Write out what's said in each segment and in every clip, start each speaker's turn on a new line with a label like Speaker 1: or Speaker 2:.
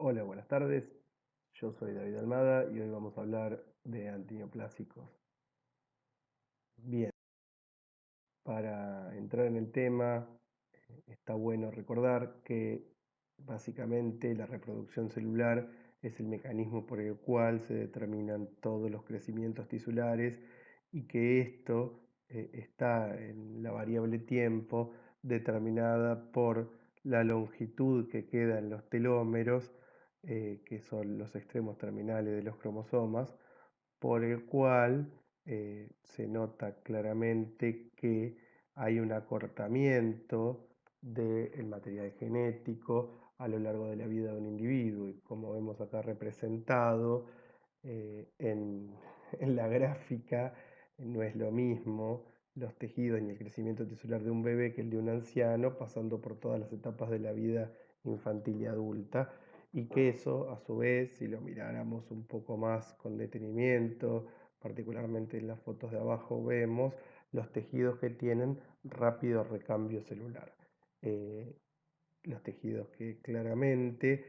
Speaker 1: Hola, buenas tardes. Yo soy David Almada y hoy vamos a hablar de antineoplásicos. Bien, para entrar en el tema, está bueno recordar que básicamente la reproducción celular es el mecanismo por el cual se determinan todos los crecimientos tisulares y que esto está en la variable tiempo determinada por la longitud que queda en los telómeros, que son los extremos terminales de los cromosomas, por el cual se nota claramente que hay un acortamiento del material genético a lo largo de la vida de un individuo. Y como vemos acá representado en la gráfica, no es lo mismo los tejidos ni el crecimiento tisular de un bebé que el de un anciano, pasando por todas las etapas de la vida infantil y adulta, y que eso, a su vez, si lo miráramos un poco más con detenimiento, particularmente en las fotos de abajo, vemos los tejidos que tienen rápido recambio celular. Los tejidos que claramente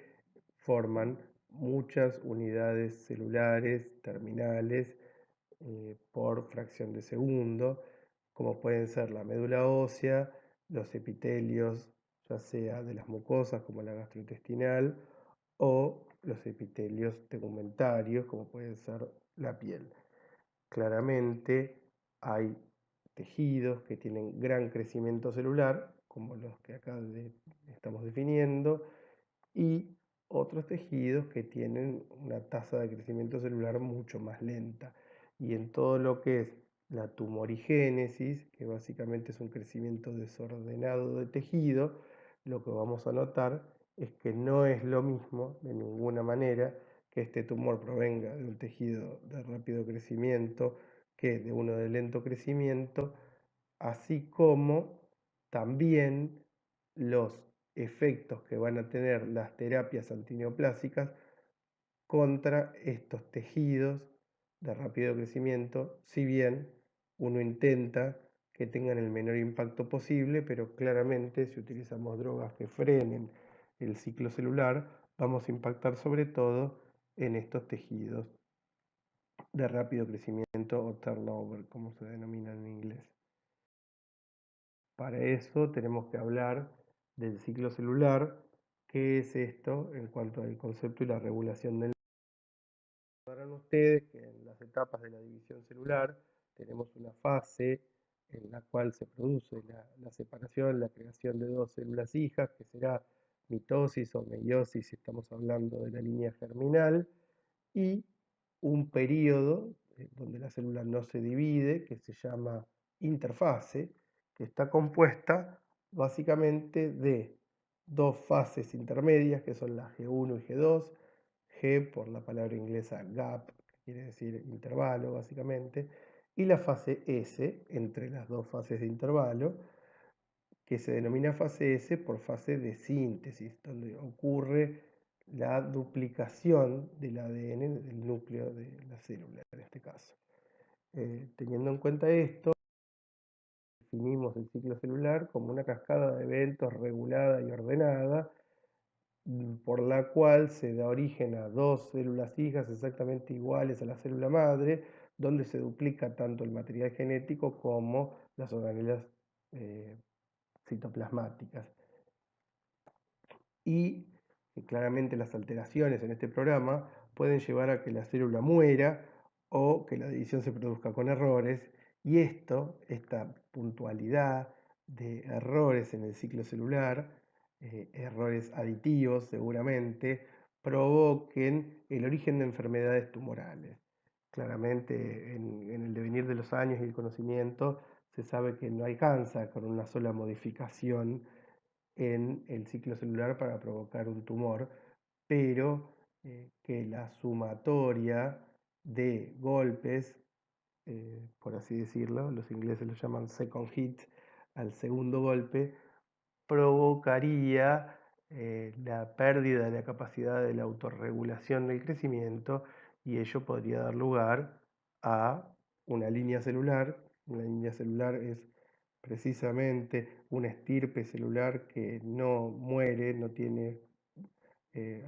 Speaker 1: forman muchas unidades celulares terminales por fracción de segundo, como pueden ser la médula ósea, los epitelios, ya sea de las mucosas como la gastrointestinal, o los epitelios tegumentarios, como puede ser la piel. Claramente hay tejidos que tienen gran crecimiento celular, como los que acá estamos definiendo, y otros tejidos que tienen una tasa de crecimiento celular mucho más lenta. Y en todo lo que es la tumorigénesis, que básicamente es un crecimiento desordenado de tejido, lo que vamos a notar es que no es lo mismo de ninguna manera que este tumor provenga de un tejido de rápido crecimiento que de uno de lento crecimiento, así como también los efectos que van a tener las terapias antineoplásicas contra estos tejidos de rápido crecimiento, si bien uno intenta que tengan el menor impacto posible, pero claramente si utilizamos drogas que frenen el ciclo celular, vamos a impactar sobre todo en estos tejidos de rápido crecimiento o turnover, como se denomina en inglés. Para eso tenemos que hablar del ciclo celular. ¿Qué es esto en cuanto al concepto y la regulación del? Sabrán ustedes que en las etapas de la división celular tenemos una fase en la cual se produce la separación, la creación de dos células hijas, que será mitosis o meiosis si estamos hablando de la línea germinal, y un periodo donde la célula no se divide, que se llama interfase, que está compuesta básicamente de dos fases intermedias, que son la G1 y G2, G por la palabra inglesa gap, que quiere decir intervalo básicamente, y la fase S entre las dos fases de intervalo, que se denomina fase S por fase de síntesis, donde ocurre la duplicación del ADN del núcleo de la célula, en este caso. Teniendo en cuenta esto, definimos el ciclo celular como una cascada de eventos regulada y ordenada, por la cual se da origen a dos células hijas exactamente iguales a la célula madre, donde se duplica tanto el material genético como las organelas citoplasmáticas. Y claramente las alteraciones en este programa pueden llevar a que la célula muera o que la división se produzca con errores, y esta puntualidad de errores en el ciclo celular, errores aditivos seguramente, provoquen el origen de enfermedades tumorales. Claramente en el devenir de los años y el conocimiento se sabe que no alcanza con una sola modificación en el ciclo celular para provocar un tumor, pero que la sumatoria de golpes, por así decirlo, los ingleses lo llaman second hit, al segundo golpe, provocaría la pérdida de la capacidad de la autorregulación del crecimiento, y ello podría dar lugar a una línea celular. Una línea celular es precisamente una estirpe celular que no muere, no tiene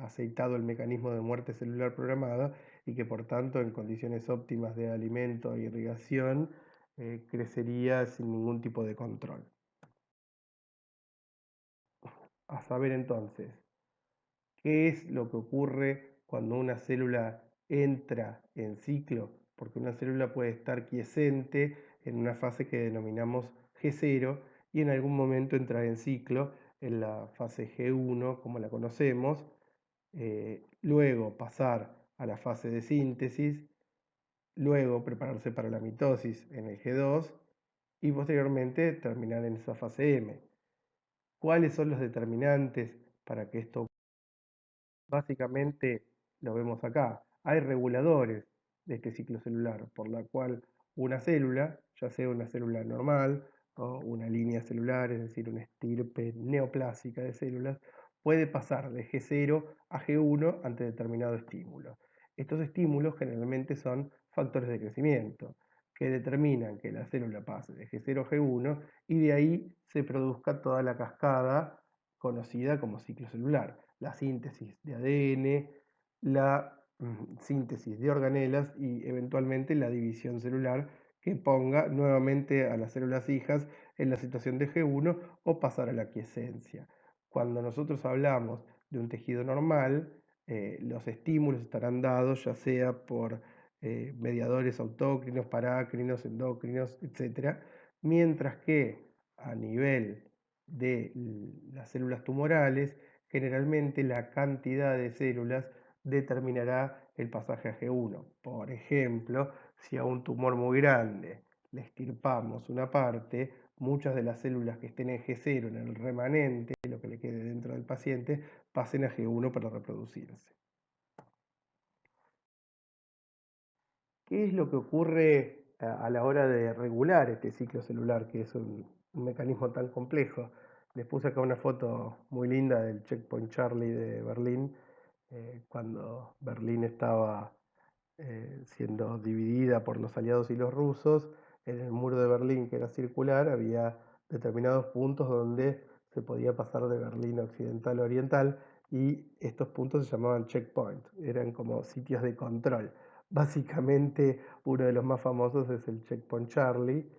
Speaker 1: aceitado el mecanismo de muerte celular programada y que por tanto en condiciones óptimas de alimento e irrigación crecería sin ningún tipo de control. A saber entonces, ¿qué es lo que ocurre cuando una célula entra en ciclo? Porque una célula puede estar quiescente en una fase que denominamos G0 y en algún momento entrar en ciclo en la fase G1, como la conocemos, luego pasar a la fase de síntesis, luego prepararse para la mitosis en el G2 y posteriormente terminar en esa fase M. ¿Cuáles son los determinantes para que esto básicamente lo vemos acá? Hay reguladores de este ciclo celular, por la cual una célula, ya sea una célula normal o una línea celular, es decir, una estirpe neoplásica de células, puede pasar de G0 a G1 ante determinado estímulo. Estos estímulos generalmente son factores de crecimiento que determinan que la célula pase de G0 a G1 y de ahí se produzca toda la cascada conocida como ciclo celular, la síntesis de ADN, la síntesis de organelas y eventualmente la división celular que ponga nuevamente a las células hijas en la situación de G1 o pasar a la quiescencia. Cuando nosotros hablamos de un tejido normal, los estímulos estarán dados ya sea por mediadores autócrinos, parácrinos, endócrinos, etc. Mientras que a nivel de las células tumorales, generalmente la cantidad de células determinará el pasaje a G1. Por ejemplo, si a un tumor muy grande le extirpamos una parte, muchas de las células que estén en G0 en el remanente, lo que le quede dentro del paciente, pasen a G1 para reproducirse. ¿Qué es lo que ocurre a la hora de regular este ciclo celular, que es un mecanismo tan complejo? Les puse acá una foto muy linda del Checkpoint Charlie de Berlín, cuando Berlín estaba siendo dividida por los aliados y los rusos. En el muro de Berlín, que era circular, había determinados puntos donde se podía pasar de Berlín occidental a oriental y estos puntos se llamaban checkpoints, eran como sitios de control. Básicamente uno de los más famosos es el Checkpoint Charlie,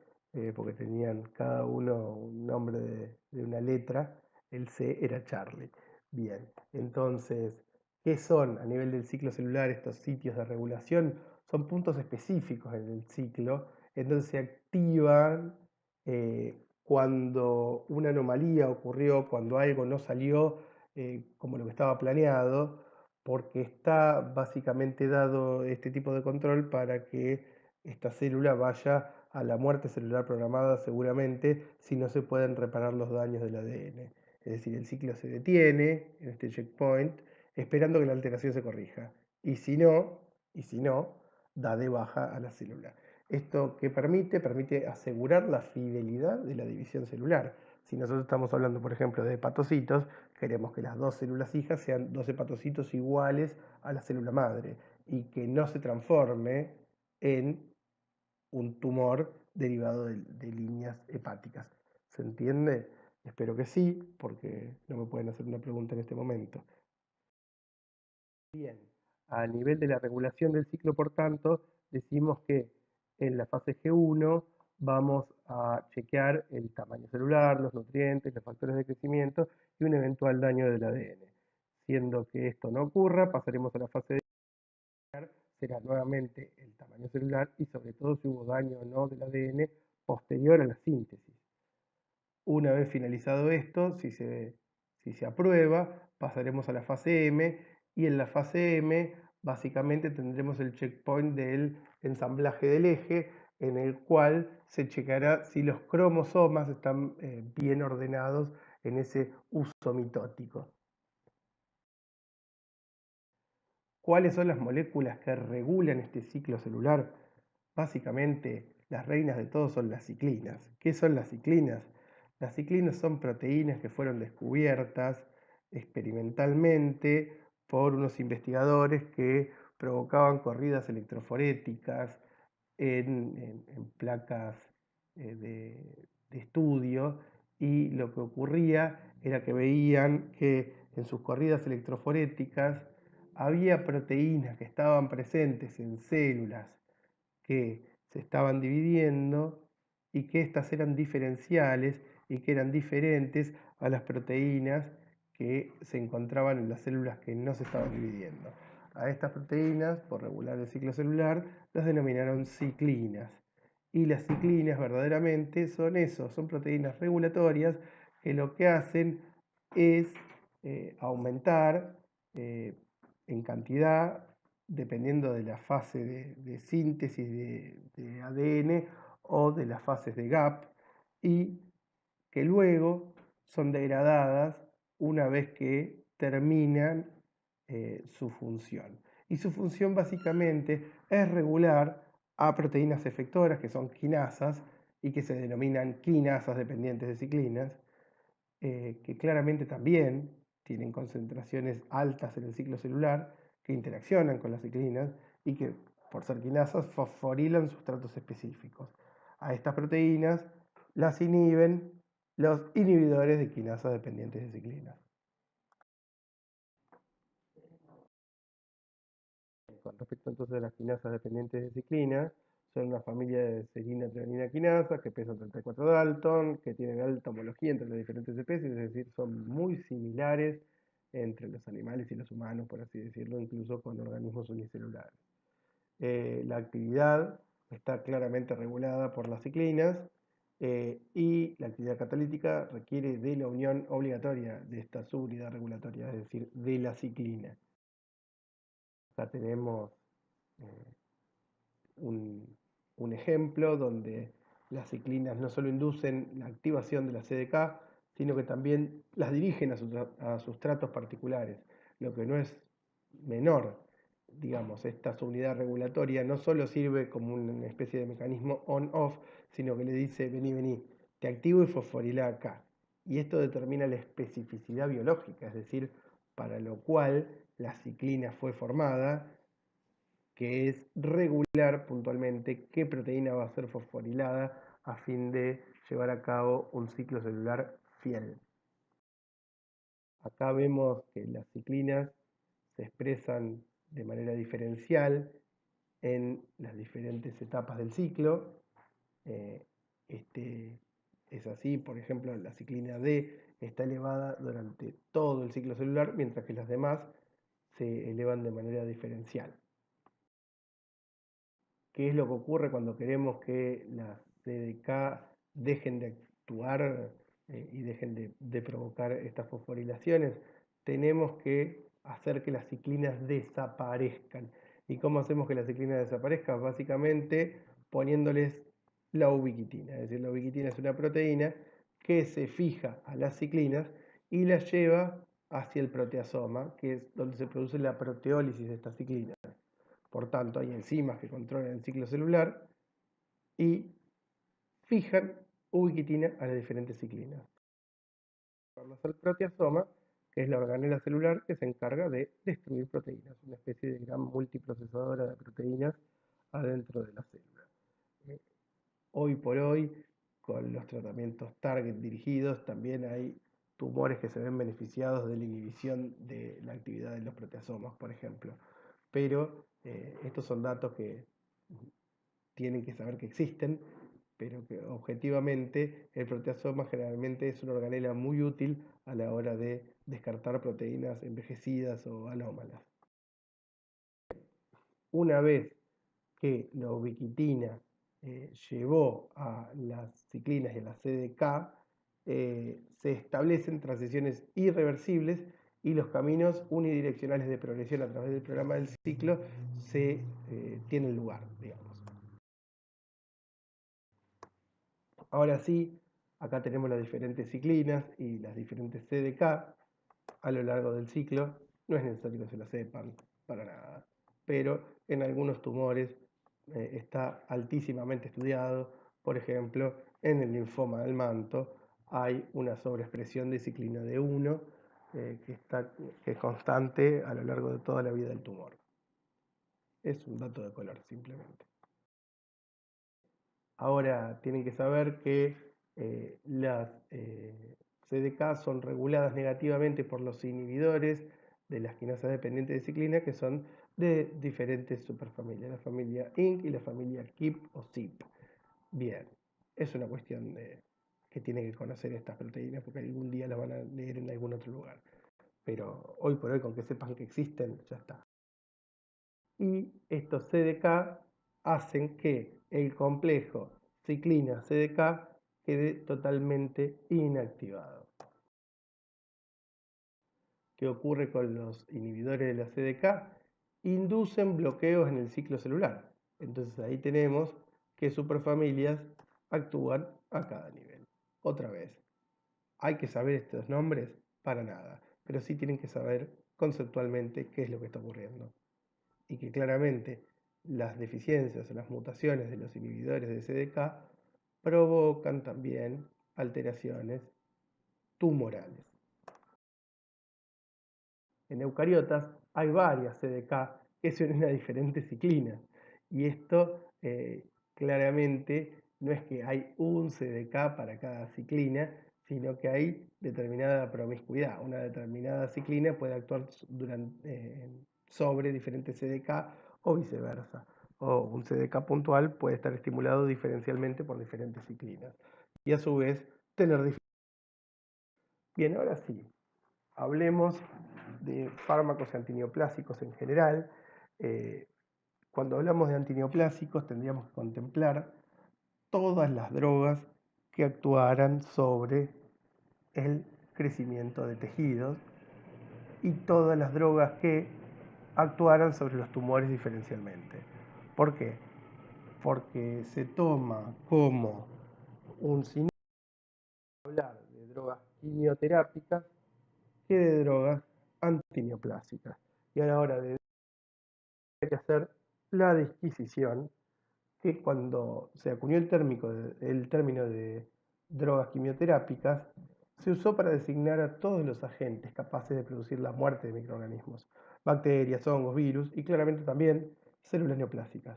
Speaker 1: porque tenían cada uno un nombre de una letra, el C era Charlie. Bien, entonces, ¿qué son a nivel del ciclo celular estos sitios de regulación? Son puntos específicos en el ciclo, entonces se activan cuando una anomalía ocurrió, cuando algo no salió como lo que estaba planeado, porque está básicamente dado este tipo de control para que esta célula vaya a la muerte celular programada seguramente si no se pueden reparar los daños del ADN. Es decir, el ciclo se detiene en este checkpoint esperando que la alteración se corrija. Y si no, da de baja a la célula. ¿Esto qué permite? Permite asegurar la fidelidad de la división celular. Si nosotros estamos hablando, por ejemplo, de hepatocitos, queremos que las dos células hijas sean dos hepatocitos iguales a la célula madre y que no se transforme en un tumor derivado de líneas hepáticas. ¿Se entiende? Espero que sí, porque no me pueden hacer una pregunta en este momento. Bien, a nivel de la regulación del ciclo, por tanto, decimos que en la fase G1 vamos a chequear el tamaño celular, los nutrientes, los factores de crecimiento y un eventual daño del ADN. Siendo que esto no ocurra, pasaremos a la fase de chequear, será nuevamente el tamaño celular y sobre todo si hubo daño o no del ADN posterior a la síntesis. Una vez finalizado esto, si se aprueba, pasaremos a la fase M y en la fase M básicamente tendremos el checkpoint del ensamblaje del eje en el cual se checará si los cromosomas están bien ordenados en ese uso mitótico. ¿Cuáles son las moléculas que regulan este ciclo celular? Básicamente, las reinas de todos son las ciclinas. ¿Qué son las ciclinas? Las ciclinas son proteínas que fueron descubiertas experimentalmente por unos investigadores que provocaban corridas electroforéticas en placas de estudio y lo que ocurría era que veían que en sus corridas electroforéticas había proteínas que estaban presentes en células que se estaban dividiendo y que éstas eran diferenciales y que eran diferentes a las proteínas que se encontraban en las células que no se estaban dividiendo. A estas proteínas, por regular el ciclo celular, las denominaron ciclinas. Y las ciclinas verdaderamente son eso, son proteínas regulatorias que lo que hacen es aumentar en cantidad dependiendo de la fase de síntesis de ADN o de las fases de GAP, y que luego son degradadas una vez que terminan su función. Y su función básicamente es regular a proteínas efectoras, que son quinasas, y que se denominan quinasas dependientes de ciclinas, que claramente también tienen concentraciones altas en el ciclo celular, que interaccionan con las ciclinas y que, por ser quinasas, fosforilan sustratos específicos. A estas proteínas las inhiben los inhibidores de quinasas dependientes de ciclinas. Con respecto entonces a las quinasas dependientes de ciclinas, son una familia de serina treonina quinasas que pesan 34 Dalton, que tienen alta homología entre las diferentes especies, es decir, son muy similares entre los animales y los humanos, por así decirlo, incluso con organismos unicelulares. La actividad está claramente regulada por las ciclinas y la actividad catalítica requiere de la unión obligatoria de esta subunidad regulatoria, es decir, de la ciclina. Acá tenemos eh, un ejemplo donde las ciclinas no solo inducen la activación de la CDK, sino que también las dirigen a sustratos particulares, lo que no es menor. Digamos, esta subunidad regulatoria no solo sirve como una especie de mecanismo on-off, sino que le dice, vení, vení, te activo y fosforilá acá. Y esto determina la especificidad biológica, es decir, para lo cual la ciclina fue formada, que es regular puntualmente qué proteína va a ser fosforilada a fin de llevar a cabo un ciclo celular fiel. Acá vemos que las ciclinas se expresan de manera diferencial en las diferentes etapas del ciclo. Este es así, por ejemplo, la ciclina D está elevada durante todo el ciclo celular, mientras que las demás se elevan de manera diferencial. ¿Qué es lo que ocurre cuando queremos que las CDK dejen de actuar y dejen de provocar estas fosforilaciones? Tenemos que hacer que las ciclinas desaparezcan. ¿Y cómo hacemos que las ciclinas desaparezcan? Básicamente poniéndoles la ubiquitina. Es decir, la ubiquitina es una proteína que se fija a las ciclinas y las lleva hacia el proteasoma, que es donde se produce la proteólisis de estas ciclinas. Por tanto, hay enzimas que controlan el ciclo celular y fijan ubiquitina a las diferentes ciclinas. Vamos al proteasoma, que es la organela celular que se encarga de destruir proteínas, una especie de gran multiprocesadora de proteínas adentro de la célula. Hoy por hoy, con los tratamientos target dirigidos, también hay tumores que se ven beneficiados de la inhibición de la actividad de los proteasomas, por ejemplo. Pero estos son datos que tienen que saber que existen, pero que objetivamente el proteasoma generalmente es una organela muy útil a la hora de descartar proteínas envejecidas o anómalas. Una vez que la ubiquitina llevó a las ciclinas y a las CDK, se establecen transiciones irreversibles y los caminos unidireccionales de progresión a través del programa del ciclo se tienen lugar, digamos. Ahora sí, acá tenemos las diferentes ciclinas y las diferentes CDK a lo largo del ciclo. No es necesario que se lo sepan para nada, pero en algunos tumores está altísimamente estudiado. Por ejemplo, en el linfoma del manto hay una sobreexpresión de ciclina D1 que es constante a lo largo de toda la vida del tumor. Es un dato de color simplemente. Ahora tienen que saber que las CDK son reguladas negativamente por los inhibidores de las quinasas dependientes de ciclina, que son de diferentes superfamilias, la familia INC y la familia KIP o CIP. Bien, es una cuestión de que tienen que conocer estas proteínas porque algún día las van a leer en algún otro lugar. Pero hoy por hoy, con que sepan que existen, ya está. Y estos CDK hacen que el complejo ciclina-CDK quede totalmente inactivado. ¿Qué ocurre con los inhibidores de la CDK? Inducen bloqueos en el ciclo celular. Entonces ahí tenemos que superfamilias actúan a cada nivel. Otra vez, ¿hay que saber estos nombres? Para nada, pero sí tienen que saber conceptualmente qué es lo que está ocurriendo. Y que claramente las deficiencias o las mutaciones de los inhibidores de CDK provocan también alteraciones tumorales. En eucariotas hay varias CDK que se unen a diferentes ciclinas. Y esto claramente no es que hay un CDK para cada ciclina, sino que hay determinada promiscuidad. Una determinada ciclina puede actuar sobre diferentes CDK o viceversa. O un CDK puntual puede estar estimulado diferencialmente por diferentes ciclinas. Y a su vez tener diferentes... Bien, ahora sí, hablemos de fármacos antineoplásicos en general. Cuando hablamos de antineoplásicos tendríamos que contemplar todas las drogas que actuaran sobre el crecimiento de tejidos y todas las drogas que actuaran sobre los tumores diferencialmente. ¿Por qué? Porque se toma como un sinónimo hablar de drogas quimioterápicas que de drogas antineoplásicas. Y a la hora de hay que hacer la disquisición que cuando se acuñó el término de drogas quimioterápicas, se usó para designar a todos los agentes capaces de producir la muerte de microorganismos, bacterias, hongos, virus y claramente también células neoplásicas.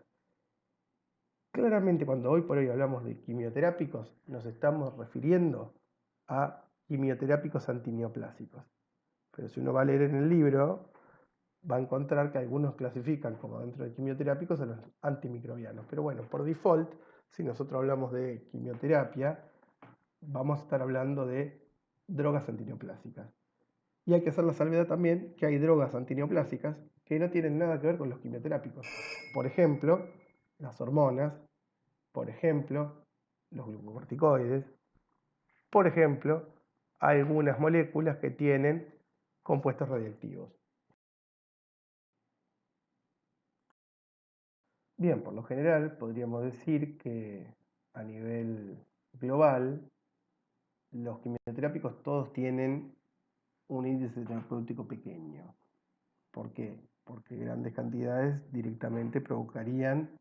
Speaker 1: Claramente cuando hoy por hoy hablamos de quimioterápicos, nos estamos refiriendo a quimioterápicos antineoplásicos. Pero si uno va a leer en el libro, va a encontrar que algunos clasifican como dentro de quimioterápicos a los antimicrobianos. Pero bueno, por default, si nosotros hablamos de quimioterapia, vamos a estar hablando de drogas antineoplásicas. Y hay que hacer la salvedad también que hay drogas antineoplásicas que no tienen nada que ver con los quimioterápicos. Por ejemplo, las hormonas, por ejemplo, los glucocorticoides, por ejemplo, algunas moléculas que tienen compuestos radiactivos. Bien, por lo general podríamos decir que a nivel global los quimioterápicos todos tienen un índice terapéutico pequeño. ¿Por qué? Porque grandes cantidades directamente provocarían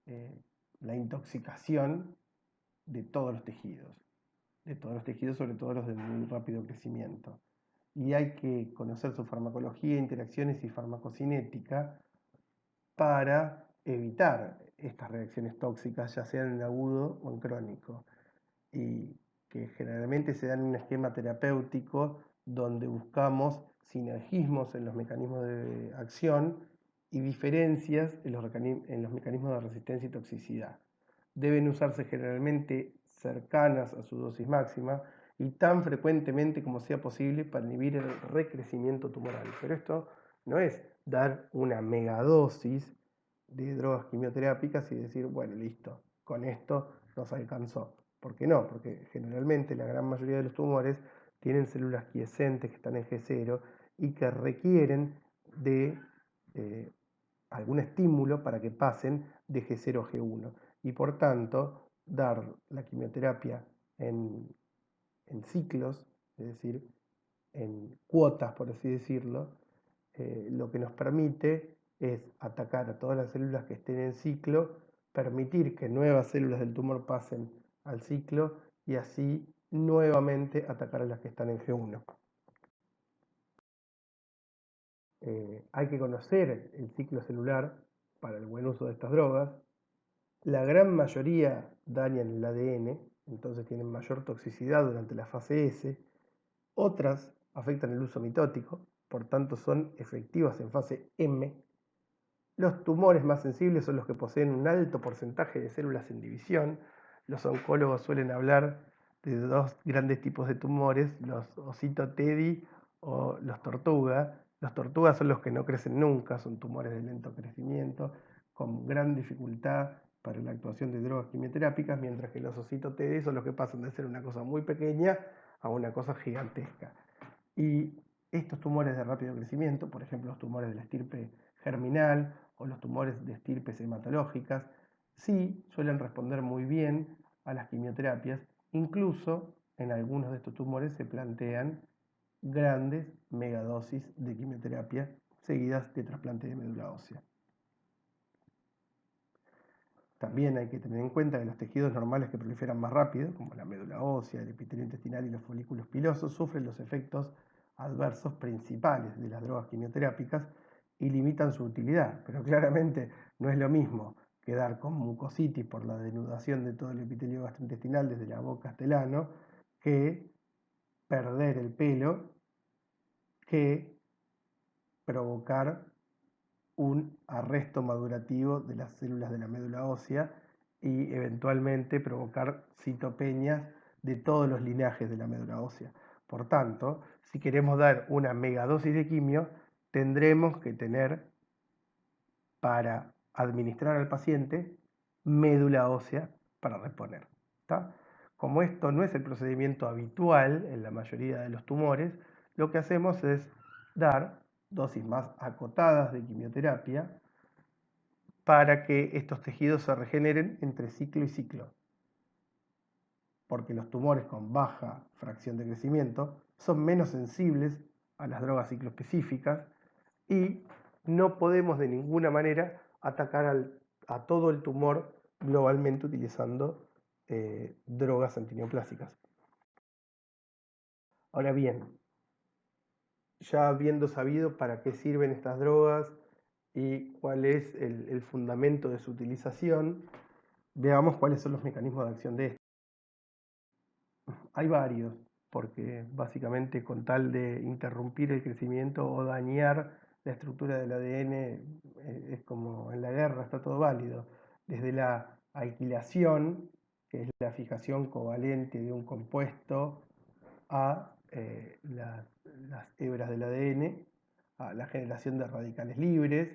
Speaker 1: eh, la intoxicación de todos los tejidos, sobre todo los de muy rápido crecimiento. Y hay que conocer su farmacología, interacciones y farmacocinética para evitar estas reacciones tóxicas, ya sean en agudo o en crónico, y que generalmente se dan en un esquema terapéutico donde buscamos sinergismos en los mecanismos de acción y diferencias en los mecanismos de resistencia y toxicidad. Deben usarse generalmente cercanas a su dosis máxima y tan frecuentemente como sea posible para inhibir el recrecimiento tumoral. Pero esto no es dar una megadosis de drogas quimioterápicas y decir, bueno, listo, con esto nos alcanzó. ¿Por qué no? Porque generalmente la gran mayoría de los tumores tienen células quiescentes que están en G0 y que requieren de algún estímulo para que pasen de G0 a G1. Y por tanto, dar la quimioterapia en ciclos, es decir, en cuotas, por así decirlo, lo que nos permite es atacar a todas las células que estén en ciclo, permitir que nuevas células del tumor pasen al ciclo y así nuevamente atacar a las que están en G1. Hay que conocer el ciclo celular para el buen uso de estas drogas. La gran mayoría dañan el ADN, entonces tienen mayor toxicidad durante la fase S. Otras afectan el uso mitótico, por tanto son efectivas en fase M. Los tumores más sensibles son los que poseen un alto porcentaje de células en división. Los oncólogos suelen hablar de dos grandes tipos de tumores, los osito teddy o los tortuga. Los tortugas son los que no crecen nunca, son tumores de lento crecimiento, con gran dificultad para la actuación de drogas quimioterápicas, mientras que los osito teddy son los que pasan de ser una cosa muy pequeña a una cosa gigantesca. Y estos tumores de rápido crecimiento, por ejemplo los tumores de la estirpe germinal o los tumores de estirpes hematológicas, sí suelen responder muy bien a las quimioterapias. Incluso en algunos de estos tumores se plantean grandes megadosis de quimioterapia seguidas de trasplante de médula ósea. También hay que tener en cuenta que los tejidos normales que proliferan más rápido, como la médula ósea, el epitelio intestinal y los folículos pilosos, sufren los efectos adversos principales de las drogas quimioterápicas y limitan su utilidad. Pero claramente no es lo mismo quedar con mucositis por la denudación de todo el epitelio gastrointestinal desde la boca hasta el ano que perder el pelo, que provocar un arresto madurativo de las células de la médula ósea y eventualmente provocar citopenias de todos los linajes de la médula ósea. Por tanto, si queremos dar una megadosis de quimio, tendremos que tener para administrar al paciente médula ósea para reponer. ¿Tá? Como esto no es el procedimiento habitual en la mayoría de los tumores, lo que hacemos es dar dosis más acotadas de quimioterapia para que estos tejidos se regeneren entre ciclo y ciclo. Porque los tumores con baja fracción de crecimiento son menos sensibles a las drogas cicloespecíficas y no podemos de ninguna manera atacar a todo el tumor globalmente utilizando drogas antineoplásicas. Ahora bien, ya habiendo sabido para qué sirven estas drogas y cuál es el fundamento de su utilización, veamos cuáles son los mecanismos de acción de esto. Hay varios, porque básicamente con tal de interrumpir el crecimiento o dañar la estructura del ADN, es como en la guerra, está todo válido. Desde la alquilación, que es la fijación covalente de un compuesto, a las hebras del ADN, a la generación de radicales libres,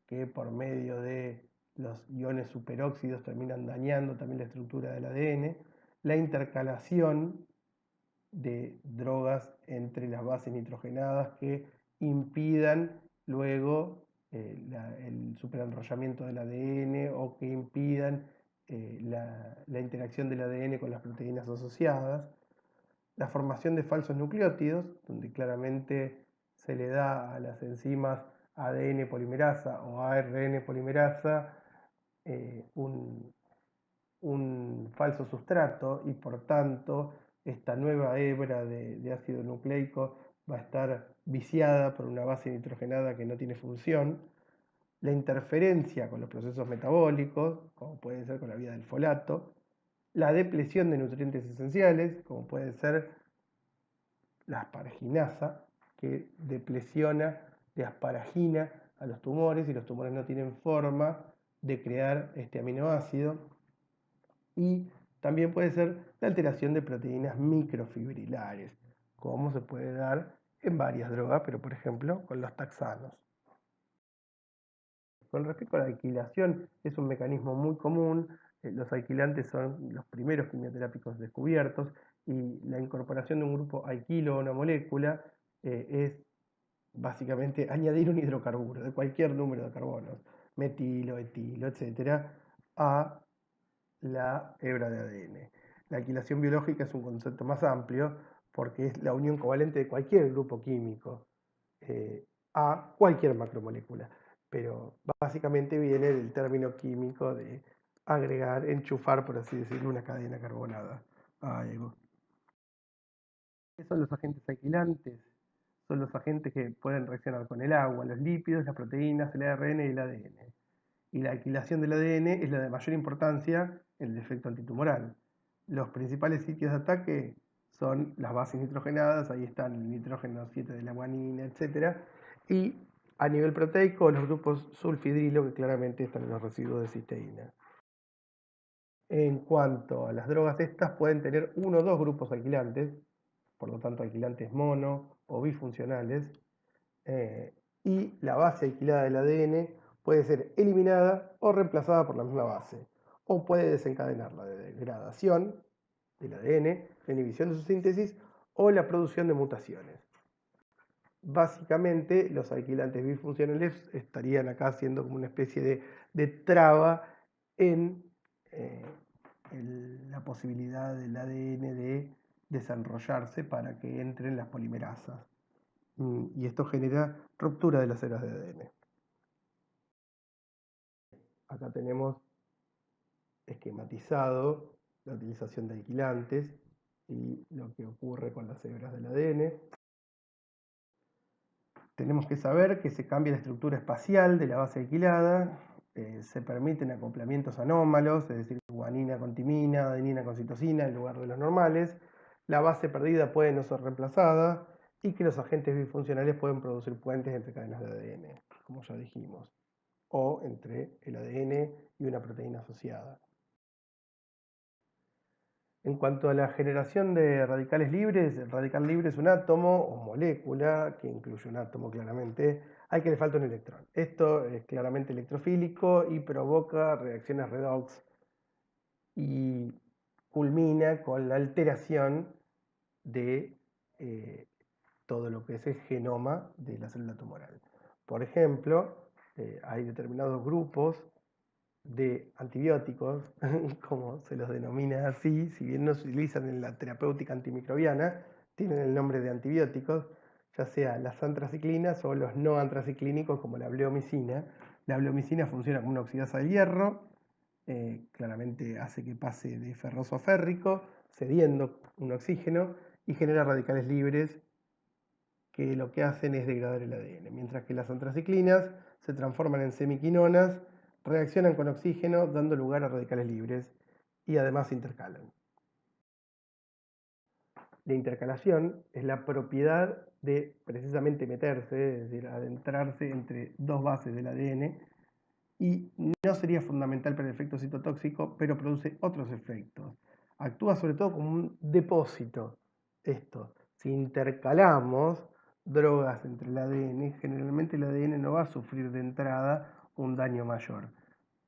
Speaker 1: que por medio de los iones superóxidos terminan dañando también la estructura del ADN, la intercalación de drogas entre las bases nitrogenadas que impidan luego el superenrollamiento del ADN o que impidan la interacción del ADN con las proteínas asociadas, la formación de falsos nucleótidos, donde claramente se le da a las enzimas ADN polimerasa o ARN polimerasa un falso sustrato y por tanto esta nueva hebra de ácido nucleico va a estar viciada por una base nitrogenada que no tiene función. La interferencia con los procesos metabólicos, como puede ser con la vía del folato. La depresión de nutrientes esenciales, como puede ser la asparaginasa, que depresiona de asparagina a los tumores y los tumores no tienen forma de crear este aminoácido. Y también puede ser la alteración de proteínas microfibrilares, como se puede dar en varias drogas, pero por ejemplo con los taxanos. Con respecto a la alquilación, es un mecanismo muy común. Los alquilantes son los primeros quimioterápicos descubiertos y la incorporación de un grupo alquilo a una molécula es básicamente añadir un hidrocarburo de cualquier número de carbonos, metilo, etilo, etcétera, a la hebra de ADN. La alquilación biológica es un concepto más amplio porque es la unión covalente de cualquier grupo químico a cualquier macromolécula, pero básicamente viene del término químico de agregar, enchufar, por así decirlo, una cadena carbonada a algo. ¿Qué son los agentes alquilantes? Son los agentes que pueden reaccionar con el agua, los lípidos, las proteínas, el ARN y el ADN. Y la alquilación del ADN es la de mayor importancia en el efecto antitumoral. Los principales sitios de ataque son las bases nitrogenadas, ahí están el nitrógeno 7 de la guanina, etc. Y a nivel proteico, los grupos sulfidrilo, que claramente están en los residuos de cisteína. En cuanto a las drogas, estas pueden tener uno o dos grupos alquilantes, por lo tanto alquilantes mono o bifuncionales, y la base alquilada del ADN puede ser eliminada o reemplazada por la misma base, o puede desencadenar la degradación del ADN, la inhibición de su síntesis o la producción de mutaciones. Básicamente, los alquilantes bifuncionales estarían acá siendo como una especie de traba en la posibilidad del ADN de desarrollarse para que entren las polimerasas. Y esto genera ruptura de las hebras de ADN. Acá tenemos esquematizado la utilización de alquilantes y lo que ocurre con las hebras del ADN. Tenemos que saber que se cambia la estructura espacial de la base alquilada, se permiten acoplamientos anómalos, es decir, guanina con timina, adenina con citosina en lugar de los normales, la base perdida puede no ser reemplazada y que los agentes bifuncionales pueden producir puentes entre cadenas de ADN, como ya dijimos, o entre el ADN y una proteína asociada. En cuanto a la generación de radicales libres, el radical libre es un átomo o molécula, que incluye un átomo claramente, al que le falta un electrón. Esto es claramente electrofílico y provoca reacciones redox y culmina con la alteración de todo lo que es el genoma de la célula tumoral. Por ejemplo, hay determinados grupos de antibióticos, como se los denomina así, si bien no se utilizan en la terapéutica antimicrobiana, tienen el nombre de antibióticos, ya sea las antraciclinas o los no antraciclínicos como la bleomicina. La bleomicina funciona como una oxidasa de hierro, claramente hace que pase de ferroso a férrico, cediendo un oxígeno y genera radicales libres que lo que hacen es degradar el ADN, mientras que las antraciclinas se transforman en semiquinonas, reaccionan con oxígeno dando lugar a radicales libres y además se intercalan. La intercalación es la propiedad de precisamente meterse, es decir, adentrarse entre dos bases del ADN y no sería fundamental para el efecto citotóxico, pero produce otros efectos. Actúa sobre todo como un depósito. Esto, si intercalamos drogas entre el ADN, generalmente el ADN no va a sufrir de entrada un daño mayor.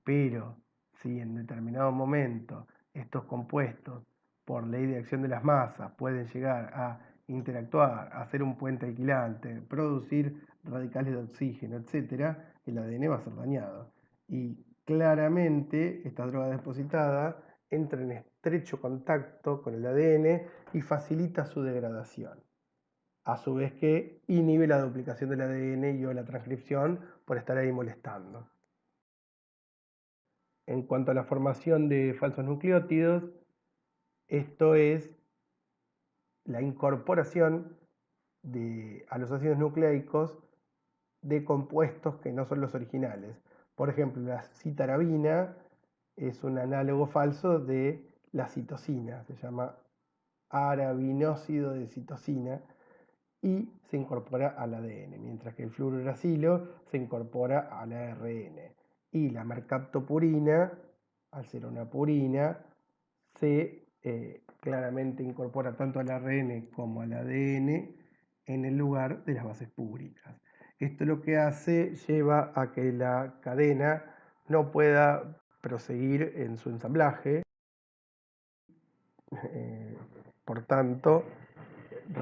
Speaker 1: Pero si en determinado momento estos compuestos, por ley de acción de las masas, pueden llegar a interactuar, a hacer un puente alquilante, producir radicales de oxígeno, etc., el ADN va a ser dañado. Y claramente esta droga depositada entra en estrecho contacto con el ADN y facilita su degradación. A su vez que inhibe la duplicación del ADN y o la transcripción por estar ahí molestando. En cuanto a la formación de falsos nucleótidos, esto es la incorporación a los ácidos nucleicos de compuestos que no son los originales. Por ejemplo, la citarabina es un análogo falso de la citosina, se llama arabinósido de citosina y se incorpora al ADN, mientras que el fluorouracilo se incorpora al ARN. Y la mercaptopurina, al ser una purina, se claramente incorpora tanto al ARN como al ADN en el lugar de las bases púricas. Esto lo que hace, lleva a que la cadena no pueda proseguir en su ensamblaje, por tanto,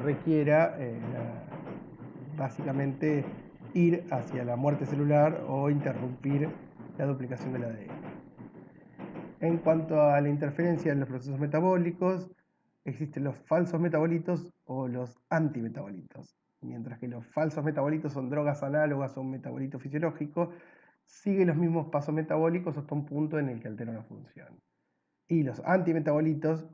Speaker 1: requiera básicamente ir hacia la muerte celular o interrumpir la duplicación del ADN. En cuanto a la interferencia en los procesos metabólicos, existen los falsos metabolitos o los antimetabolitos. Mientras que los falsos metabolitos son drogas análogas a un metabolito fisiológico, siguen los mismos pasos metabólicos hasta un punto en el que altera la función. Y los antimetabolitos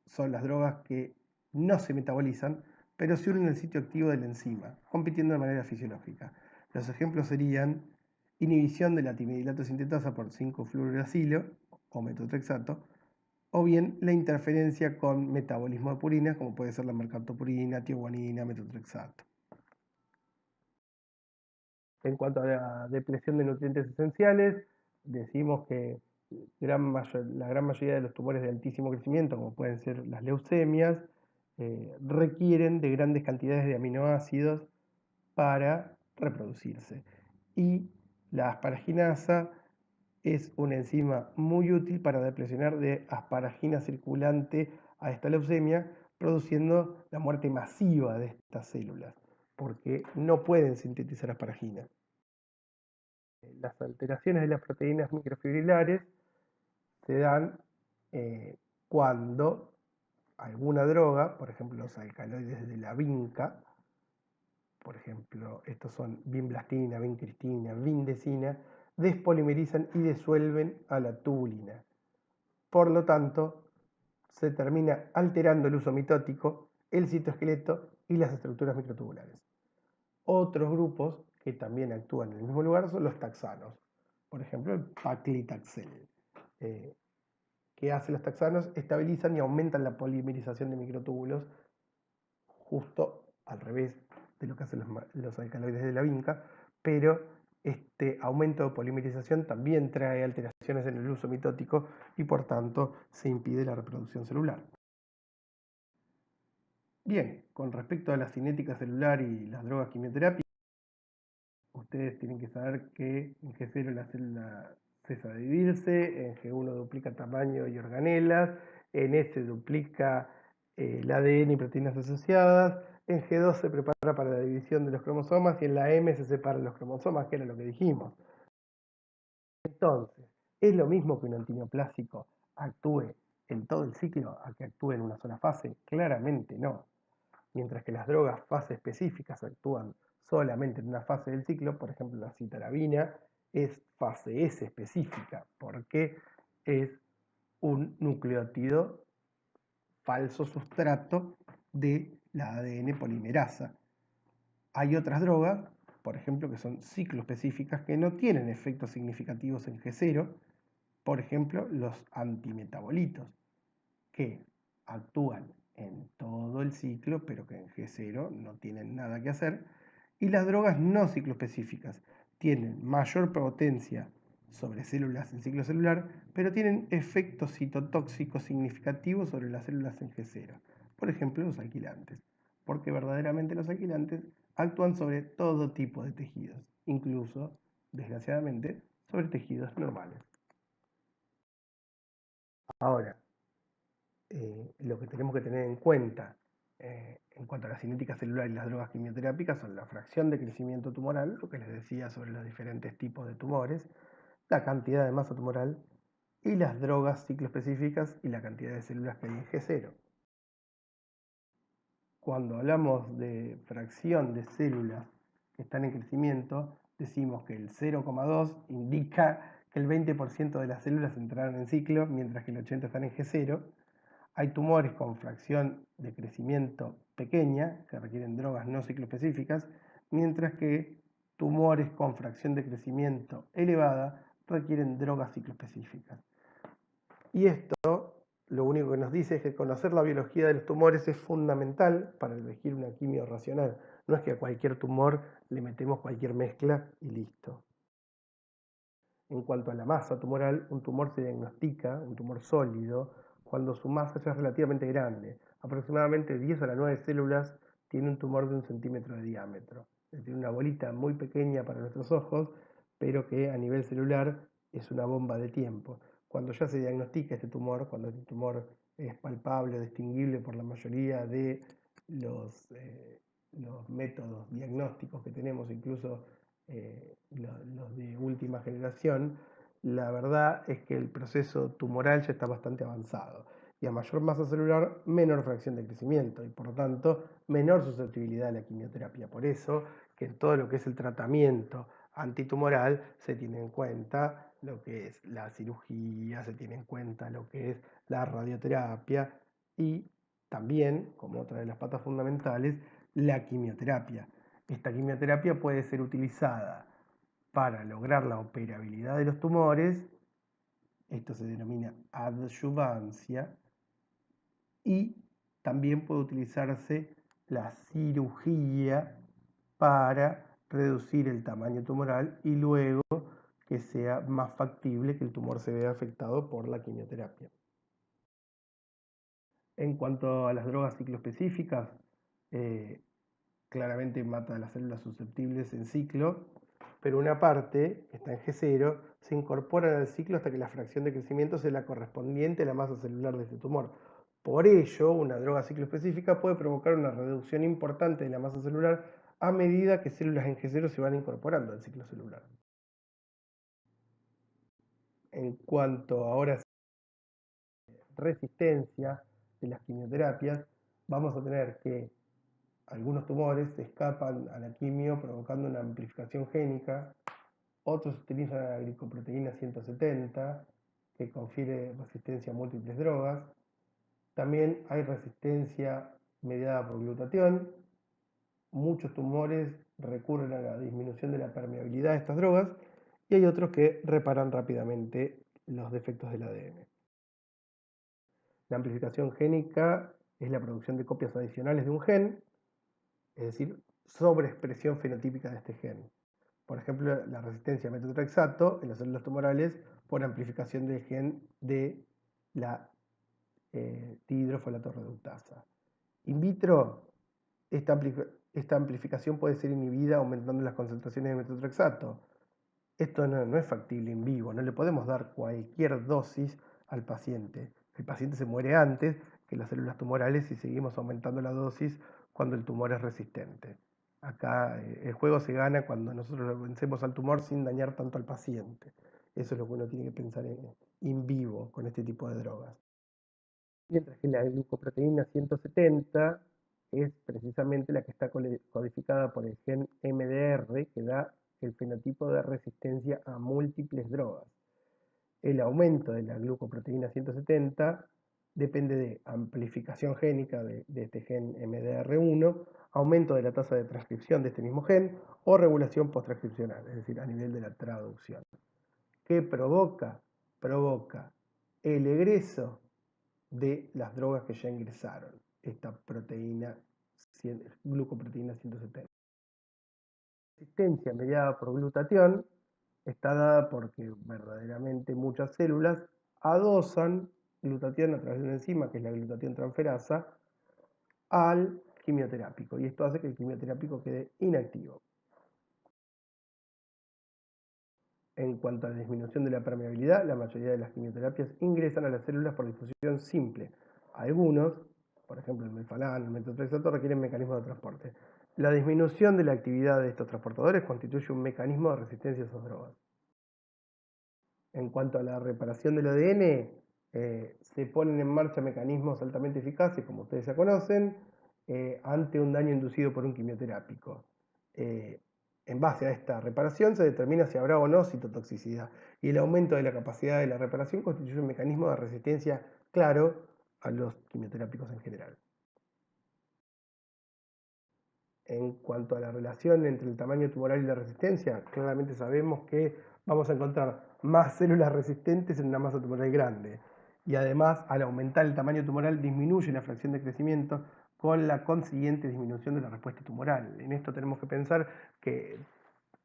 Speaker 1: son las drogas que no se metabolizan, pero se unen al sitio activo de la enzima, compitiendo de manera fisiológica. Los ejemplos serían inhibición de la timidilato sintetasa por 5-fluorouracilo o metotrexato, o bien la interferencia con metabolismo de purinas, como puede ser la mercaptopurina, tioguanina, metotrexato. En cuanto a la depresión de nutrientes esenciales, decimos que la gran mayoría de los tumores de altísimo crecimiento, como pueden ser las leucemias, requieren de grandes cantidades de aminoácidos para reproducirse. Y la asparaginasa es una enzima muy útil para depresionar de asparagina circulante a esta leucemia, produciendo la muerte masiva de estas células, porque no pueden sintetizar asparagina. Las alteraciones de las proteínas microfibrilares se dan cuando alguna droga, por ejemplo los alcaloides de la vinca, por ejemplo, estos son vinblastina, vincristina, vindecina, despolimerizan y disuelven a la tubulina. Por lo tanto, se termina alterando el uso mitótico, el citoesqueleto y las estructuras microtubulares. Otros grupos que también actúan en el mismo lugar son los taxanos. Por ejemplo, el paclitaxel. ¿Qué hacen los taxanos? Estabilizan y aumentan la polimerización de microtúbulos, justo al revés de lo que hacen los alcaloides de la vinca, pero este aumento de polimerización también trae alteraciones en el uso mitótico y por tanto se impide la reproducción celular. Bien, con respecto a la cinética celular y las drogas quimioterápicas, ustedes tienen que saber que en G0 la célula cesa de dividirse, en G1 duplica tamaño y organelas, en S duplica el ADN y proteínas asociadas, en G2 se prepara para la división de los cromosomas y en la M se separan los cromosomas, que era lo que dijimos. Entonces, ¿es lo mismo que un antineoplásico actúe en todo el ciclo a que actúe en una sola fase? Claramente no. Mientras que las drogas fase específicas actúan solamente en una fase del ciclo, por ejemplo la citarabina es fase S específica, porque es un nucleótido falso sustrato de la ADN polimerasa. Hay otras drogas, por ejemplo, que son cicloespecíficas que no tienen efectos significativos en G0, por ejemplo, los antimetabolitos, que actúan en todo el ciclo, pero que en G0 no tienen nada que hacer. Y las drogas no cicloespecíficas tienen mayor potencia sobre células en ciclo celular, pero tienen efectos citotóxicos significativos sobre las células en G0. Por ejemplo, los alquilantes, porque verdaderamente los alquilantes actúan sobre todo tipo de tejidos, incluso, desgraciadamente, sobre tejidos normales. Ahora, lo que tenemos que tener en cuenta en cuanto a la cinética celular y las drogas quimioterápicas son la fracción de crecimiento tumoral, lo que les decía sobre los diferentes tipos de tumores, la cantidad de masa tumoral y las drogas cicloespecíficas y la cantidad de células que hay en G0. Cuando hablamos de fracción de células que están en crecimiento, decimos que el 0,2 indica que el 20% de las células entraron en ciclo, mientras que el 80% están en G0. Hay tumores con fracción de crecimiento pequeña, que requieren drogas no cicloespecíficas, mientras que tumores con fracción de crecimiento elevada requieren drogas cicloespecíficas. Y esto lo único que nos dice es que conocer la biología de los tumores es fundamental para elegir una quimio racional. No es que a cualquier tumor le metemos cualquier mezcla y listo. En cuanto a la masa tumoral, un tumor se diagnostica, un tumor sólido, cuando su masa ya es relativamente grande. Aproximadamente 10 a las 9 células tiene un tumor de 1 centímetro de diámetro. Es decir, una bolita muy pequeña para nuestros ojos, pero que a nivel celular es una bomba de tiempo. Cuando ya se diagnostica este tumor, cuando este tumor es palpable, distinguible por la mayoría de los métodos diagnósticos que tenemos, incluso los de última generación, la verdad es que el proceso tumoral ya está bastante avanzado. Y a mayor masa celular, menor fracción de crecimiento y por lo tanto menor susceptibilidad a la quimioterapia. Por eso que en todo lo que es el tratamiento antitumoral se tiene en cuenta lo que es la cirugía, se tiene en cuenta lo que es la radioterapia y también, como otra de las patas fundamentales, la quimioterapia. Esta quimioterapia puede ser utilizada para lograr la operabilidad de los tumores Esto se denomina adyuvancia. Y también puede utilizarse la cirugía para reducir el tamaño tumoral y luego que sea más factible que el tumor se vea afectado por la quimioterapia. En cuanto a las drogas cicloespecíficas, claramente mata a las células susceptibles en ciclo, pero una parte, que está en G0, se incorpora al ciclo hasta que la fracción de crecimiento sea la correspondiente a la masa celular de este tumor. Por ello, una droga cicloespecífica puede provocar una reducción importante de la masa celular a medida que células en G0 se van incorporando al ciclo celular. En cuanto ahora a resistencia de las quimioterapias, vamos a tener que algunos tumores se escapan a la quimio provocando una amplificación génica, otros utilizan la glicoproteína 170 que confiere resistencia a múltiples drogas. También hay resistencia mediada por glutatión. Muchos tumores recurren a la disminución de la permeabilidad de estas drogas y hay otros que reparan rápidamente los defectos del ADN. La amplificación génica es la producción de copias adicionales de un gen, es decir, sobreexpresión fenotípica de este gen. Por ejemplo, la resistencia a metotrexato en las células tumorales por amplificación del gen de la dihidrofolato reductasa. In vitro, esta amplificación puede ser inhibida aumentando las concentraciones de metotrexato. Esto no es factible en vivo, no le podemos dar cualquier dosis al paciente. El paciente se muere antes que las células tumorales si seguimos aumentando la dosis cuando el tumor es resistente. Acá el juego se gana cuando nosotros vencemos al tumor sin dañar tanto al paciente. Eso es lo que uno tiene que pensar en vivo con este tipo de drogas. Mientras que la glucoproteína 170 es precisamente la que está codificada por el gen MDR, que da el fenotipo de resistencia a múltiples drogas. El aumento de la glucoproteína 170 depende de amplificación génica de este gen MDR1, aumento de la tasa de transcripción de este mismo gen o regulación posttranscripcional, es decir, a nivel de la traducción. ¿Qué provoca? Provoca el egreso de las drogas que ya ingresaron, esta proteína, glucoproteína 170. La resistencia mediada por glutatión está dada porque verdaderamente muchas células adosan glutatión a través de una enzima que es la glutatión transferasa al quimioterápico y esto hace que el quimioterápico quede inactivo. En cuanto a la disminución de la permeabilidad, la mayoría de las quimioterapias ingresan a las células por difusión simple. Algunos, por ejemplo el melfalán, el metotrexato, requieren mecanismos de transporte. La disminución de la actividad de estos transportadores constituye un mecanismo de resistencia a esas drogas. En cuanto a la reparación del ADN, se ponen en marcha mecanismos altamente eficaces, como ustedes ya conocen, ante un daño inducido por un quimioterápico. En base a esta reparación se determina si habrá o no citotoxicidad, y el aumento de la capacidad de la reparación constituye un mecanismo de resistencia claro a los quimioterápicos en general. En cuanto a la relación entre el tamaño tumoral y la resistencia, claramente sabemos que vamos a encontrar más células resistentes en una masa tumoral grande. Y además, al aumentar el tamaño tumoral, disminuye la fracción de crecimiento con la consiguiente disminución de la respuesta tumoral. En esto tenemos que pensar que,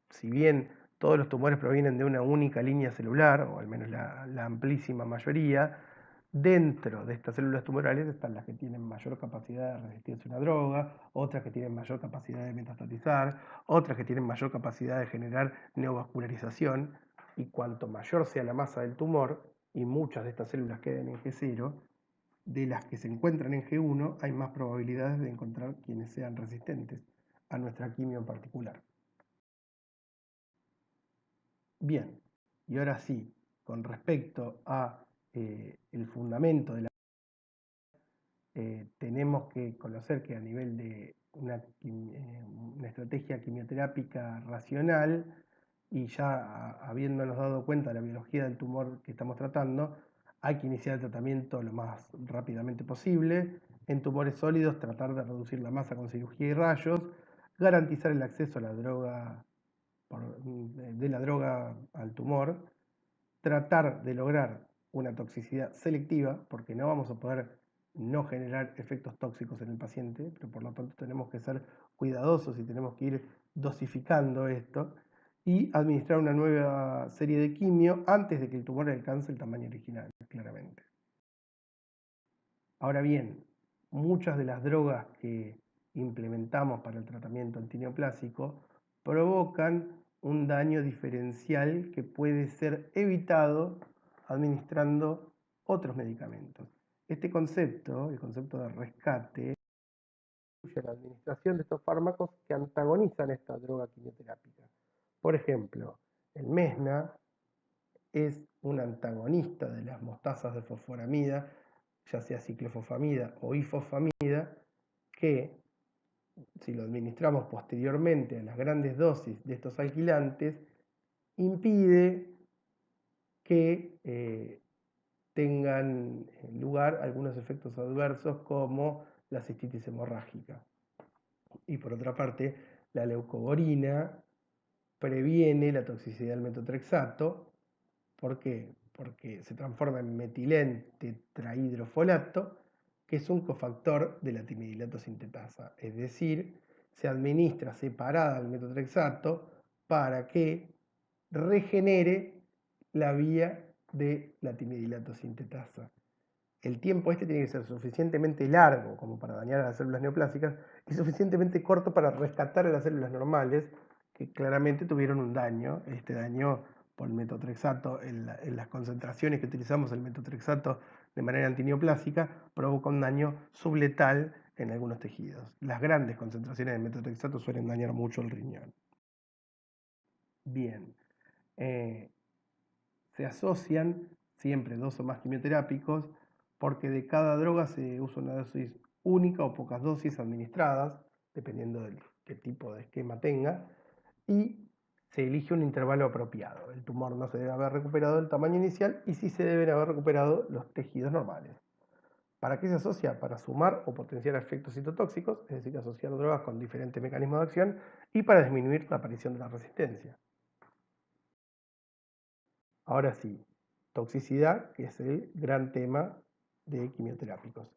Speaker 1: si bien todos los tumores provienen de una única línea celular, o al menos la amplísima mayoría, dentro de estas células tumorales están las que tienen mayor capacidad de resistirse a una droga, otras que tienen mayor capacidad de metastatizar, otras que tienen mayor capacidad de generar neovascularización, y cuanto mayor sea la masa del tumor, y muchas de estas células queden en G0, de las que se encuentran en G1 hay más probabilidades de encontrar quienes sean resistentes a nuestra quimio en particular. Bien, y ahora sí, con respecto a el fundamento de la tenemos que conocer que a nivel de una estrategia quimioterápica racional y ya habiéndonos dado cuenta de la biología del tumor que estamos tratando, hay que iniciar el tratamiento lo más rápidamente posible. En tumores sólidos, tratar de reducir la masa con cirugía y rayos, garantizar el acceso a la droga, de la droga al tumor, tratar de lograr una toxicidad selectiva, porque no vamos a poder no generar efectos tóxicos en el paciente, pero por lo tanto tenemos que ser cuidadosos y tenemos que ir dosificando esto y administrar una nueva serie de quimio antes de que el tumor alcance el tamaño original, claramente. Ahora bien, muchas de las drogas que implementamos para el tratamiento antineoplásico provocan un daño diferencial que puede ser evitado administrando otros medicamentos. Este concepto, el concepto de rescate, incluye la administración de estos fármacos que antagonizan esta droga quimioterápica. Por ejemplo, el mesna es un antagonista de las mostazas de fosforamida, ya sea ciclofosfamida o ifosfamida, que si lo administramos posteriormente a las grandes dosis de estos alquilantes, impide que tengan lugar algunos efectos adversos como la cistitis hemorrágica. Y por otra parte, la leucovorina previene la toxicidad del metotrexato. ¿Por qué? Porque se transforma en metilén tetrahidrofolato, que es un cofactor de la timidilato sintetasa. Es decir, se administra separada al metotrexato para que regenere la vía de la timidilato sintetasa. El tiempo este tiene que ser suficientemente largo como para dañar a las células neoplásicas y suficientemente corto para rescatar a las células normales que claramente tuvieron un daño. Este daño por el metotrexato, en las concentraciones que utilizamos el metotrexato de manera antineoplásica, provoca un daño subletal en algunos tejidos. Las grandes concentraciones de metotrexato suelen dañar mucho el riñón. Bien, se asocian siempre dos o más quimioterápicos porque de cada droga se usa una dosis única o pocas dosis administradas, dependiendo del qué tipo de esquema tenga, y se elige un intervalo apropiado. El tumor no se debe haber recuperado el tamaño inicial y sí se deben haber recuperado los tejidos normales. ¿Para qué se asocia? Para sumar o potenciar efectos citotóxicos, es decir, asociar drogas con diferentes mecanismos de acción, y para disminuir la aparición de la resistencia. Ahora sí, toxicidad, que es el gran tema de quimioterápicos.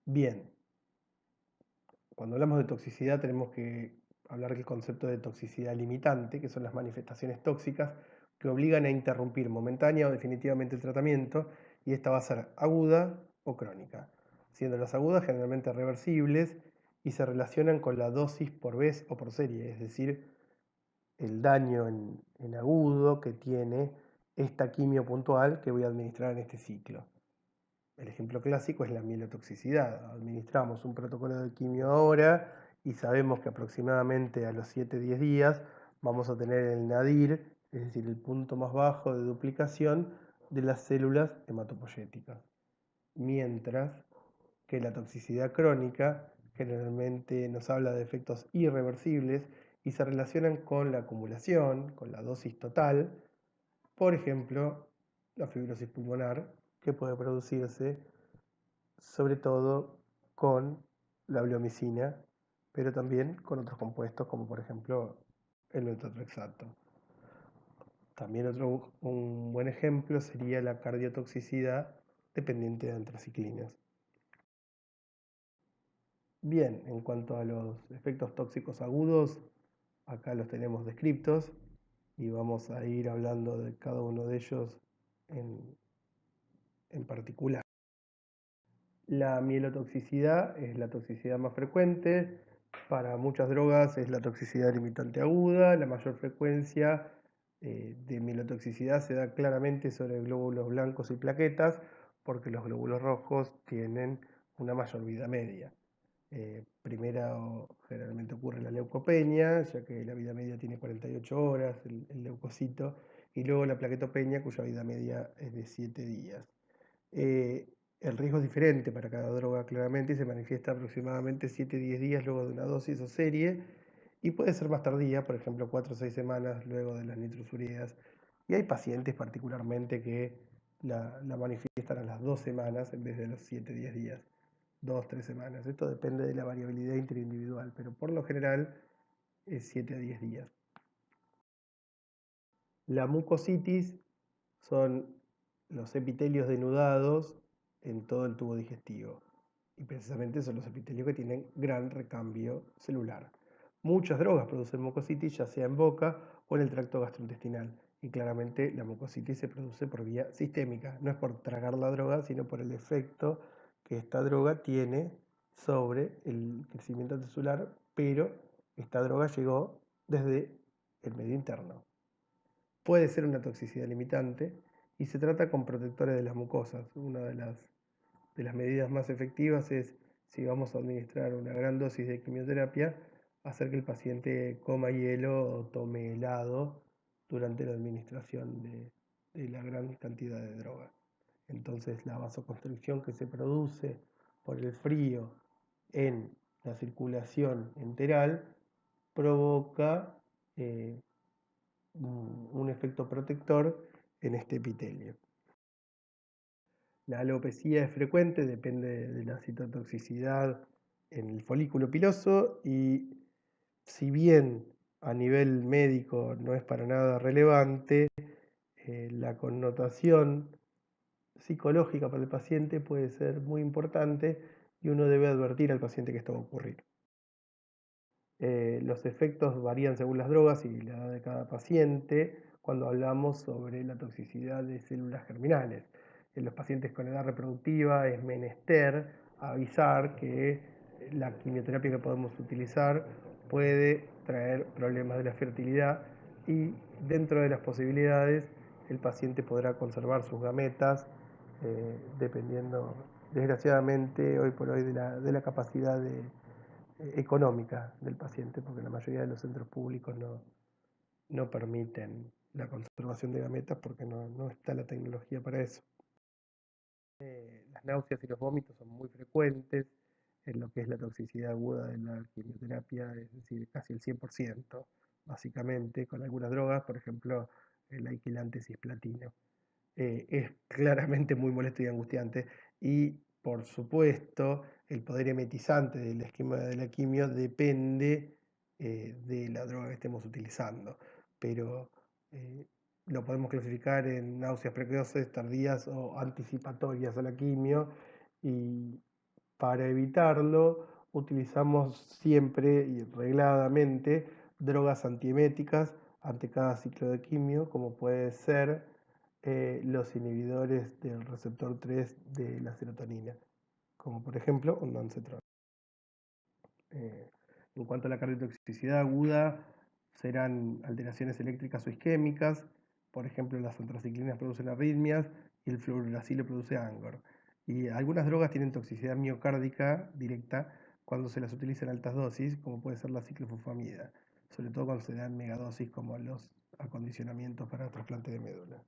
Speaker 1: Bien, cuando hablamos de toxicidad tenemos que hablar del concepto de toxicidad limitante, que son las manifestaciones tóxicas que obligan a interrumpir momentánea o definitivamente el tratamiento, y esta va a ser aguda o crónica, siendo las agudas generalmente reversibles y se relacionan con la dosis por vez o por serie, es decir, el daño en agudo que tiene esta quimio puntual que voy a administrar en este ciclo. El ejemplo clásico es la mielotoxicidad. Administramos un protocolo de quimio ahora y sabemos que aproximadamente a los 7-10 días vamos a tener el nadir, es decir, el punto más bajo de duplicación de las células hematopoyéticas. Mientras que la toxicidad crónica generalmente nos habla de efectos irreversibles y se relacionan con la acumulación, con la dosis total, por ejemplo, la fibrosis pulmonar, que puede producirse sobre todo con la bleomicina, pero también con otros compuestos como por ejemplo el metotrexato. También un buen ejemplo sería la cardiotoxicidad dependiente de antraciclinas. Bien, en cuanto a los efectos tóxicos agudos, acá los tenemos descriptos y vamos a ir hablando de cada uno de ellos en particular. La mielotoxicidad es la toxicidad más frecuente, Para muchas drogas es la toxicidad limitante aguda, la mayor frecuencia de mielotoxicidad se da claramente sobre glóbulos blancos y plaquetas, porque los glóbulos rojos tienen una mayor vida media. Primero generalmente ocurre la leucopenia, ya que la vida media tiene 48 horas, el leucocito, y luego la plaquetopenia, cuya vida media es de 7 días. Eh, el riesgo es diferente para cada droga claramente y se manifiesta aproximadamente 7-10 días luego de una dosis o serie y puede ser más tardía, por ejemplo 4 o 6 semanas luego de las nitrosurias. Y hay pacientes particularmente que la manifiestan a las 2 semanas en vez de los 7-10 días, 2-3 semanas. Esto depende de la variabilidad interindividual, pero por lo general es 7 a 10 días. La mucositis son los epitelios denudados en todo el tubo digestivo. Y precisamente son los epitelios que tienen gran recambio celular. Muchas drogas producen mucositis, ya sea en boca o en el tracto gastrointestinal. Y claramente la mucositis se produce por vía sistémica. No es por tragar la droga, sino por el efecto que esta droga tiene sobre el crecimiento celular, pero esta droga llegó desde el medio interno. Puede ser una toxicidad limitante y se trata con protectores de las mucosas. Una de las medidas más efectivas es, si vamos a administrar una gran dosis de quimioterapia, hacer que el paciente coma hielo o tome helado durante la administración de la gran cantidad de droga. Entonces la vasoconstricción que se produce por el frío en la circulación enteral provoca un efecto protector en este epitelio. La alopecia es frecuente, depende de la citotoxicidad en el folículo piloso y si bien a nivel médico no es para nada relevante, la connotación psicológica para el paciente puede ser muy importante y uno debe advertir al paciente que esto va a ocurrir. Los efectos varían según las drogas y la edad de cada paciente cuando hablamos sobre la toxicidad de células germinales. En los pacientes con edad reproductiva es menester avisar que la quimioterapia que podemos utilizar puede traer problemas de la fertilidad y dentro de las posibilidades el paciente podrá conservar sus gametas dependiendo desgraciadamente hoy por hoy de la capacidad económica del paciente, porque la mayoría de los centros públicos no permiten la conservación de gametas porque no está la tecnología para eso. Las náuseas y los vómitos son muy frecuentes en lo que es la toxicidad aguda de la quimioterapia, es decir, casi el 100%, básicamente, con algunas drogas, por ejemplo, el alquilante cisplatino. Es claramente muy molesto y angustiante. Y por supuesto, el poder emetizante del esquema de la quimio depende de la droga que estemos utilizando. Pero lo podemos clasificar en náuseas precoces, tardías o anticipatorias a la quimio. Y para evitarlo, utilizamos siempre y regladamente drogas antieméticas ante cada ciclo de quimio, como puede ser los inhibidores del receptor 3 de la serotonina, como por ejemplo ondansetron. En cuanto a la cardiotoxicidad aguda, serán alteraciones eléctricas o isquémicas, por ejemplo las antraciclinas producen arritmias y el fluoruracilo produce ANGOR. Y algunas drogas tienen toxicidad miocárdica directa cuando se las utiliza en altas dosis, como puede ser la ciclofosfamida, sobre todo cuando se dan megadosis como los acondicionamientos para trasplante de médula.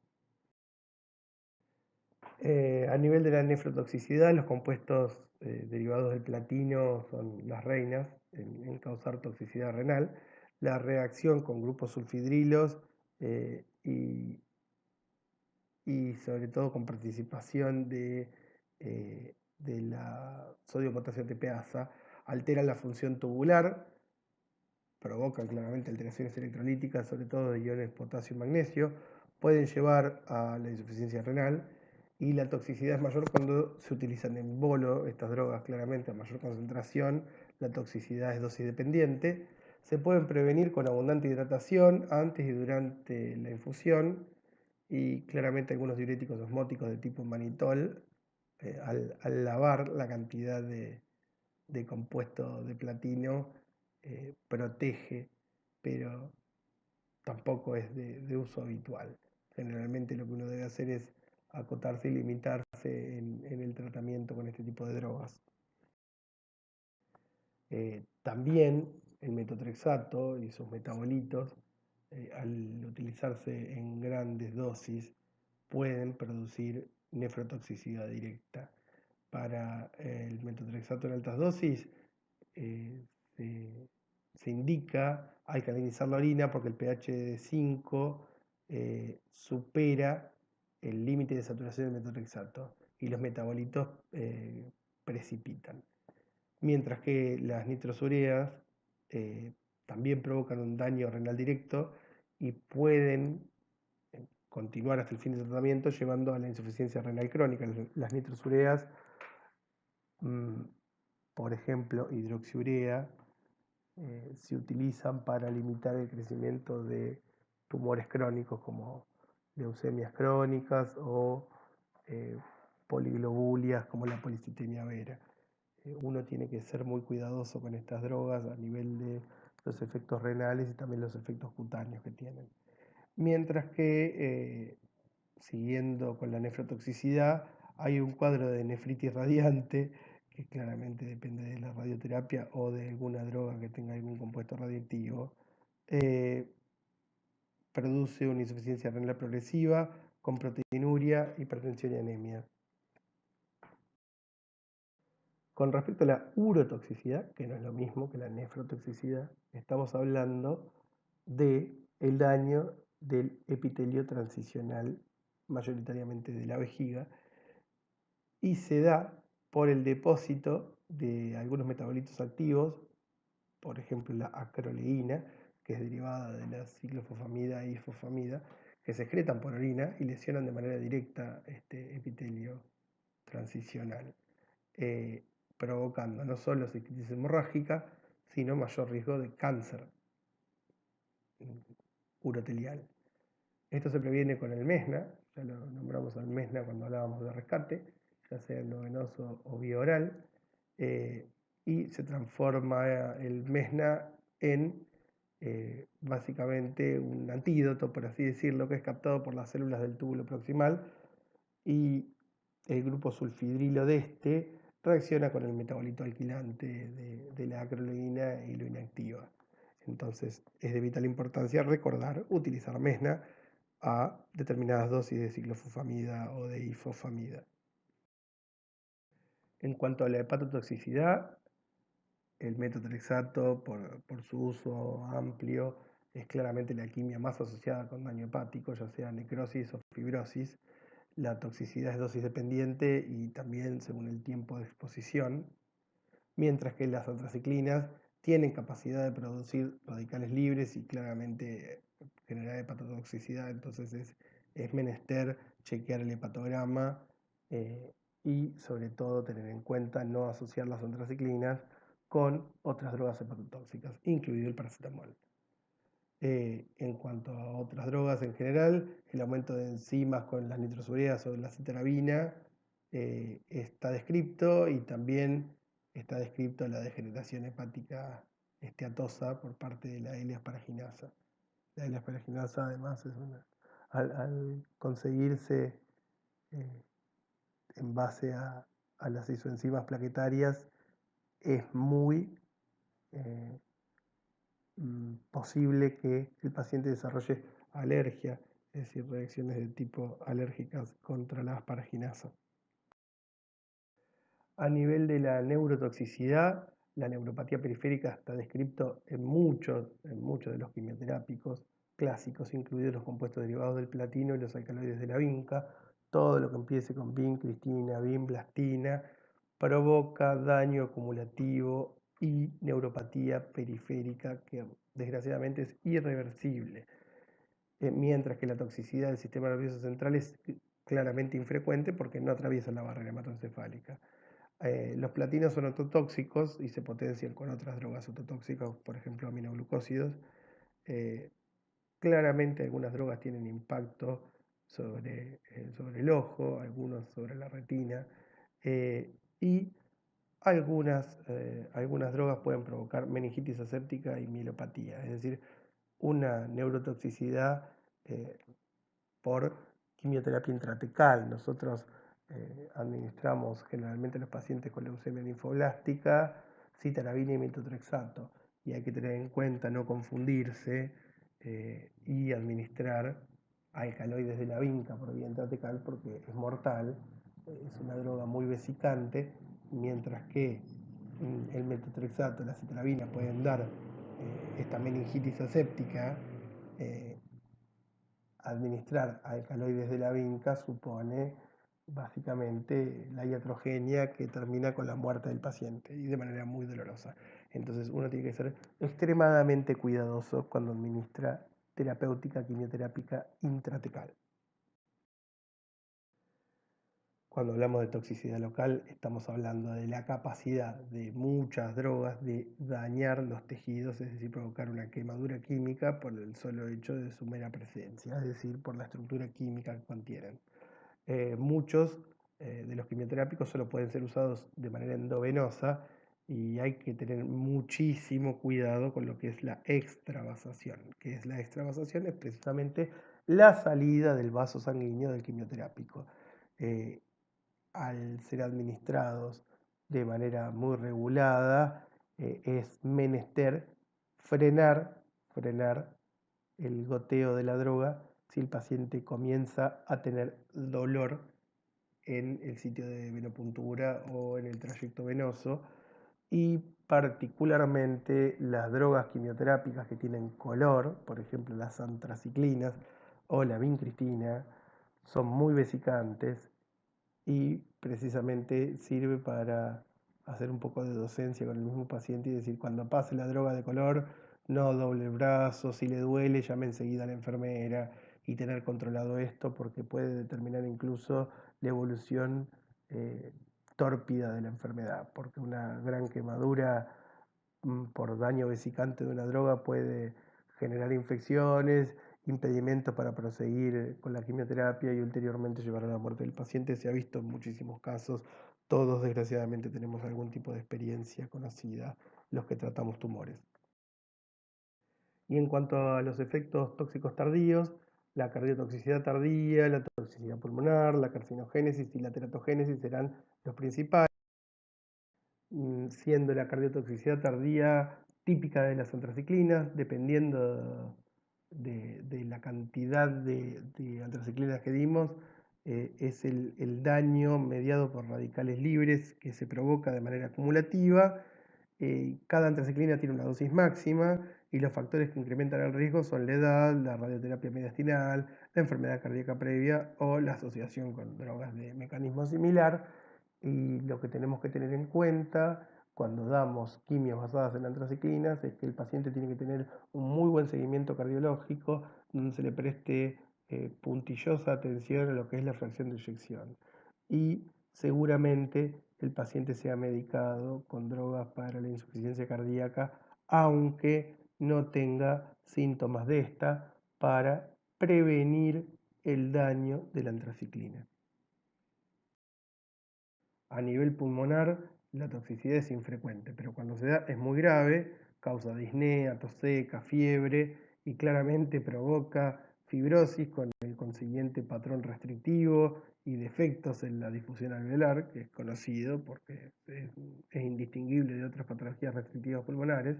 Speaker 1: A nivel de la nefrotoxicidad, los compuestos derivados del platino son las reinas en causar toxicidad renal. La reacción con grupos sulfidrilos y sobre todo con participación de la sodio-potasio ATPasa alteran la función tubular, provocan claramente alteraciones electrolíticas, sobre todo de iones potasio y magnesio, pueden llevar a la insuficiencia renal y la toxicidad es mayor cuando se utilizan en bolo estas drogas, claramente a mayor concentración, la toxicidad es dosis dependiente. Se pueden prevenir con abundante hidratación antes y durante la infusión y claramente algunos diuréticos osmóticos de tipo manitol, al lavar la cantidad de compuesto de platino protege, pero tampoco es de uso habitual. Generalmente lo que uno debe hacer es acotarse y limitarse en el tratamiento con este tipo de drogas. También el metotrexato y sus metabolitos, al utilizarse en grandes dosis, pueden producir nefrotoxicidad directa. Para el metotrexato en altas dosis eh, se, se indica alcalinizar la orina porque el pH de 5 supera el límite de saturación del metotrexato y los metabolitos precipitan. Mientras que las nitrosureas también provocan un daño renal directo y pueden continuar hasta el fin del tratamiento llevando a la insuficiencia renal crónica. Las nitrosureas, por ejemplo, hidroxiurea, se utilizan para limitar el crecimiento de tumores crónicos como leucemias crónicas o poliglobulias como la policitenia vera. Uno tiene que ser muy cuidadoso con estas drogas a nivel de los efectos renales y también los efectos cutáneos que tienen. Mientras que, siguiendo con la nefrotoxicidad, hay un cuadro de nefritis radiante que claramente depende de la radioterapia o de alguna droga que tenga algún compuesto radioactivo. Produce una insuficiencia renal progresiva con proteinuria, hipertensión y anemia. Con respecto a la urotoxicidad, que no es lo mismo que la nefrotoxicidad, estamos hablando del daño del epitelio transicional, mayoritariamente de la vejiga, y se da por el depósito de algunos metabolitos activos, por ejemplo la acroleína, que es derivada de la ciclofosfamida y fosfamida, que se excretan por orina y lesionan de manera directa este epitelio transicional, provocando no solo cistitis hemorrágica, sino mayor riesgo de cáncer urotelial. Esto se previene con el MESNA, ya lo nombramos al MESNA cuando hablábamos de rescate, ya sea endovenoso o vía oral, y se transforma el MESNA en básicamente un antídoto, por así decirlo, que es captado por las células del túbulo proximal y el grupo sulfidrilo de este reacciona con el metabolito alquilante de la acroleína y lo inactiva. Entonces es de vital importancia recordar utilizar MESNA a determinadas dosis de ciclofosfamida o de ifosfamida. En cuanto a la hepatotoxicidad, el metotrexato, por su uso amplio, es claramente la quimia más asociada con daño hepático, ya sea necrosis o fibrosis. La toxicidad es dosis dependiente y también según el tiempo de exposición, mientras que las antraciclinas tienen capacidad de producir radicales libres y claramente generar hepatotoxicidad, entonces es menester chequear el hepatograma y sobre todo tener en cuenta no asociar las antraciclinas con otras drogas hepatotóxicas, incluido el paracetamol. En cuanto a otras drogas en general, el aumento de enzimas con las nitrosureas o la citarabina está descrito y también está descrito la degeneración hepática esteatosa por parte de la L-asparaginasa. La L-asparaginasa además es al conseguirse eh, en base a las isoenzimas plaquetarias es muy eh, posible que el paciente desarrolle alergia, es decir, reacciones de tipo alérgicas contra la asparaginasa. A nivel de la neurotoxicidad, la neuropatía periférica está descrito en muchos de los quimioterápicos clásicos, incluidos los compuestos derivados del platino y los alcaloides de la vinca. Todo lo que empiece con vincristina, vinblastina, provoca daño acumulativo y neuropatía periférica que desgraciadamente es irreversible, mientras que la toxicidad del sistema nervioso central es claramente infrecuente porque no atraviesa la barrera hematoencefálica. Los platinos son ototóxicos y se potencian con otras drogas ototóxicas, por ejemplo aminoglucósidos. Claramente algunas drogas tienen impacto sobre el ojo, algunos sobre la retina, y algunas drogas pueden provocar meningitis aséptica y mielopatía, es decir, una neurotoxicidad eh, por quimioterapia intratecal. Nosotros administramos generalmente a los pacientes con leucemia linfoblástica citarabina y metotrexato, y hay que tener en cuenta no confundirse y administrar alcaloides de la vinca por vía intratecal porque es mortal, es una droga muy vesicante, mientras que el metotrexato, la citarabina pueden dar esta meningitis aséptica. eh, Administrar alcaloides de la vinca supone básicamente la iatrogenia que termina con la muerte del paciente y de manera muy dolorosa. Entonces uno tiene que ser extremadamente cuidadoso cuando administra terapéutica quimioterápica intratecal. Cuando hablamos de toxicidad local, estamos hablando de la capacidad de muchas drogas de dañar los tejidos, es decir, provocar una quemadura química por el solo hecho de su mera presencia, es decir, por la estructura química que contienen. Muchos de los quimioterápicos solo pueden ser usados de manera endovenosa y hay que tener muchísimo cuidado con lo que es la extravasación. ¿Qué es la extravasación? Es precisamente la salida del vaso sanguíneo del quimioterápico. Eh, Al ser administrados de manera muy regulada, es menester frenar el goteo de la droga si el paciente comienza a tener dolor en el sitio de venopuntura o en el trayecto venoso, y particularmente las drogas quimioterápicas que tienen color, por ejemplo las antraciclinas o la vincristina, son muy vesicantes y precisamente sirve para hacer un poco de docencia con el mismo paciente y decir, cuando pase la droga de color, no doble el brazo, si le duele, llame enseguida a la enfermera y tener controlado esto porque puede determinar incluso la evolución eh, tórpida de la enfermedad, porque una gran quemadura por daño vesicante de una droga puede generar infecciones, impedimentos para proseguir con la quimioterapia y ulteriormente llevar a la muerte del paciente. Se ha visto en muchísimos casos, todos desgraciadamente tenemos algún tipo de experiencia conocida, los que tratamos tumores. Y en cuanto a los efectos tóxicos tardíos, la cardiotoxicidad tardía, la toxicidad pulmonar, la carcinogénesis y la teratogénesis serán los principales, siendo la cardiotoxicidad tardía típica de las antraciclinas, dependiendo de la cantidad de antraciclinas que dimos, es el daño mediado por radicales libres que se provoca de manera acumulativa. Cada antraciclina tiene una dosis máxima y los factores que incrementan el riesgo son la edad, la radioterapia mediastinal, la enfermedad cardíaca previa o la asociación con drogas de mecanismo similar. Y lo que tenemos que tener en cuenta cuando damos quimios basadas en antraciclinas es que el paciente tiene que tener un muy buen seguimiento cardiológico donde se le preste puntillosa atención a lo que es la fracción de eyección. Y seguramente el paciente sea medicado con drogas para la insuficiencia cardíaca, aunque no tenga síntomas de esta, para prevenir el daño de la antraciclina. A nivel pulmonar, la toxicidad es infrecuente, pero cuando se da es muy grave, causa disnea, tos seca, fiebre y claramente provoca fibrosis con el consiguiente patrón restrictivo y defectos en la difusión alveolar, que es conocido porque es indistinguible de otras patologías restrictivas pulmonares.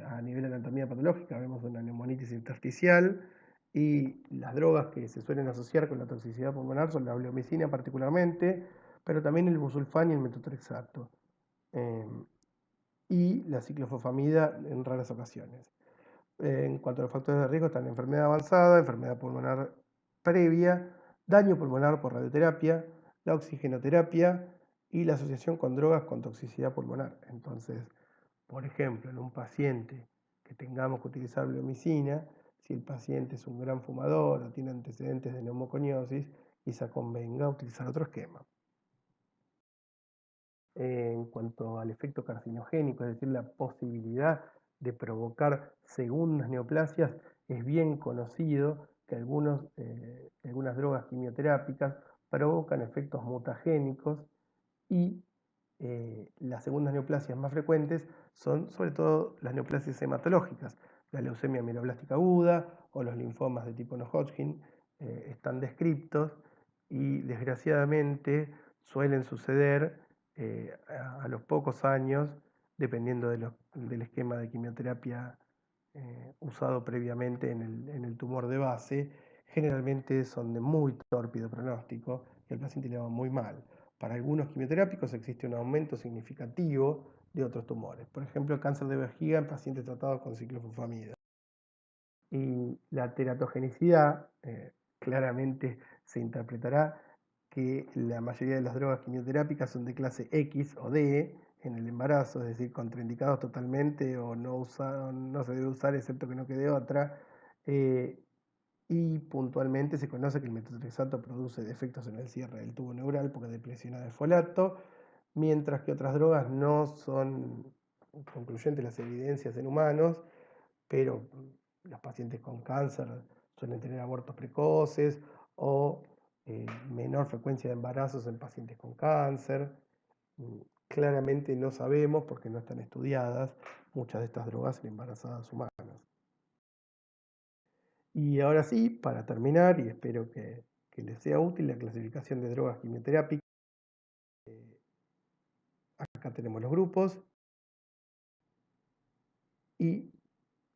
Speaker 1: A nivel de anatomía patológica vemos una neumonitis intersticial y las drogas que se suelen asociar con la toxicidad pulmonar son la bleomicina particularmente, pero también el busulfán y el metotrexato, eh, y la ciclofosfamida en raras ocasiones. En cuanto a los factores de riesgo están enfermedad avanzada, enfermedad pulmonar previa, daño pulmonar por radioterapia, la oxigenoterapia y la asociación con drogas con toxicidad pulmonar. Entonces, por ejemplo, en un paciente que tengamos que utilizar bleomicina, si el paciente es un gran fumador o tiene antecedentes de neumoconiosis, quizá convenga utilizar otro esquema. En cuanto al efecto carcinogénico, es decir, la posibilidad de provocar segundas neoplasias, es bien conocido que algunas drogas quimioterápicas provocan efectos mutagénicos y las segundas neoplasias más frecuentes son sobre todo las neoplasias hematológicas, la leucemia mieloblástica aguda o los linfomas de tipo no-Hodgkin están descriptos y desgraciadamente suelen suceder a los pocos años, dependiendo del esquema de quimioterapia usado previamente en el tumor de base. Generalmente son de muy tórpido pronóstico y al paciente le va muy mal. Para algunos quimioterápicos existe un aumento significativo de otros tumores. Por ejemplo, cáncer de vejiga en pacientes tratados con ciclofosfamida. Y la teratogenicidad claramente se interpretará que la mayoría de las drogas quimioterápicas son de clase X o D en el embarazo, es decir, contraindicados totalmente o no se debe usar excepto que no quede otra. eh, y puntualmente se conoce que el metotrexato produce defectos en el cierre del tubo neural porque depresiona el folato, mientras que otras drogas no son concluyentes las evidencias en humanos, pero los pacientes con cáncer suelen tener abortos precoces o menor frecuencia de embarazos en pacientes con cáncer. Claramente no sabemos, porque no están estudiadas, muchas de estas drogas en embarazadas humanas. Y ahora sí, para terminar, y espero que les sea útil la clasificación de drogas quimioterápicas, acá tenemos los grupos y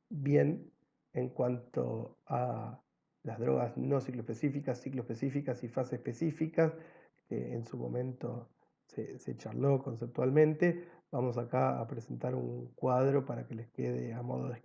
Speaker 1: bien en cuanto a las drogas no cicloespecíficas y fase específicas, que en su momento se charló conceptualmente, vamos acá a presentar un cuadro para que les quede a modo de...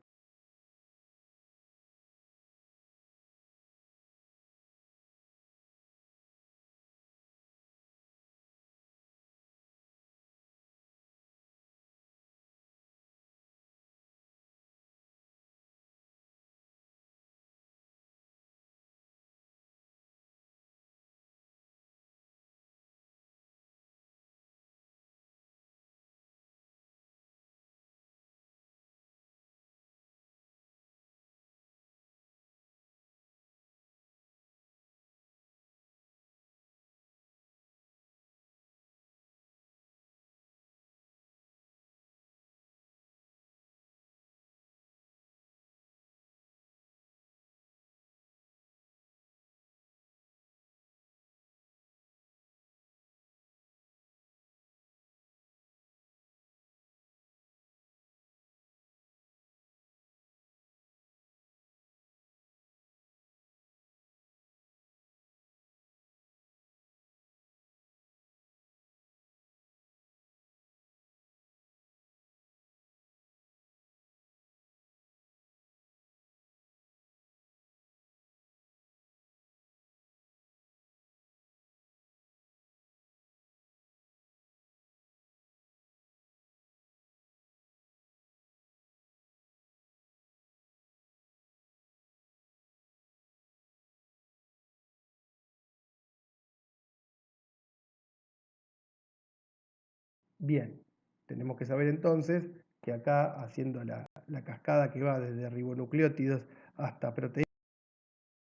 Speaker 1: Bien, tenemos que saber entonces que acá, haciendo la cascada que va desde ribonucleótidos hasta proteínas,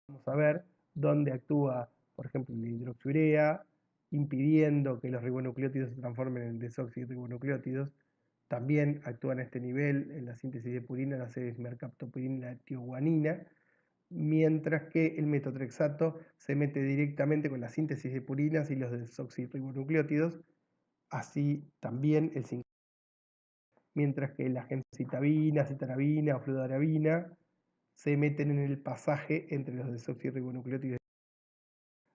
Speaker 1: vamos a ver dónde actúa, por ejemplo, la hidroxiurea, impidiendo que los ribonucleótidos se transformen en desoxirribonucleótidos. También actúan a este nivel en la síntesis de purina la series mercaptopurina y la tioguanina, mientras que el metotrexato se mete directamente con la síntesis de purinas y los desoxirribonucleótidos, así también el 5, mientras que la gemcitabina, citarabina o fludarabina se meten en el pasaje entre los desoxirribonucleótidos.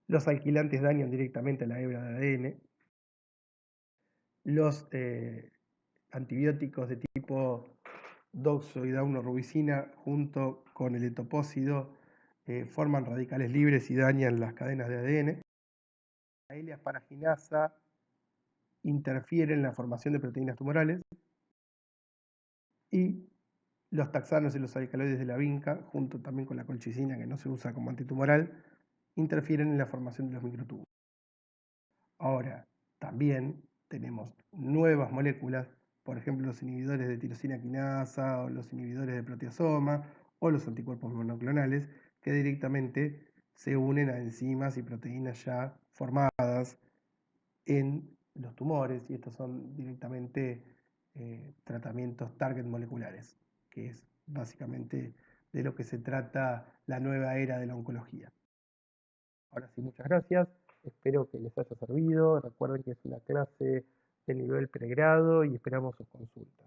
Speaker 1: Los alquilantes dañan directamente a la hebra de ADN. Los antibióticos de tipo doxo y daunorubicina junto con el etopósido forman radicales libres y dañan las cadenas de ADN. La L-asparaginasa interfiere en la formación de proteínas tumorales y los taxanos y los alcaloides de la vinca, junto también con la colchicina que no se usa como antitumoral, interfieren en la formación de los microtúbulos. Ahora, también tenemos nuevas moléculas, por ejemplo, los inhibidores de tirosina quinasa o los inhibidores de proteasoma o los anticuerpos monoclonales que directamente se unen a enzimas y proteínas ya formadas en los tumores, y estos son directamente tratamientos target moleculares, que es básicamente de lo que se trata la nueva era de la oncología. Ahora sí, muchas gracias. Espero que les haya servido. Recuerden que es una clase de nivel pregrado y esperamos sus consultas.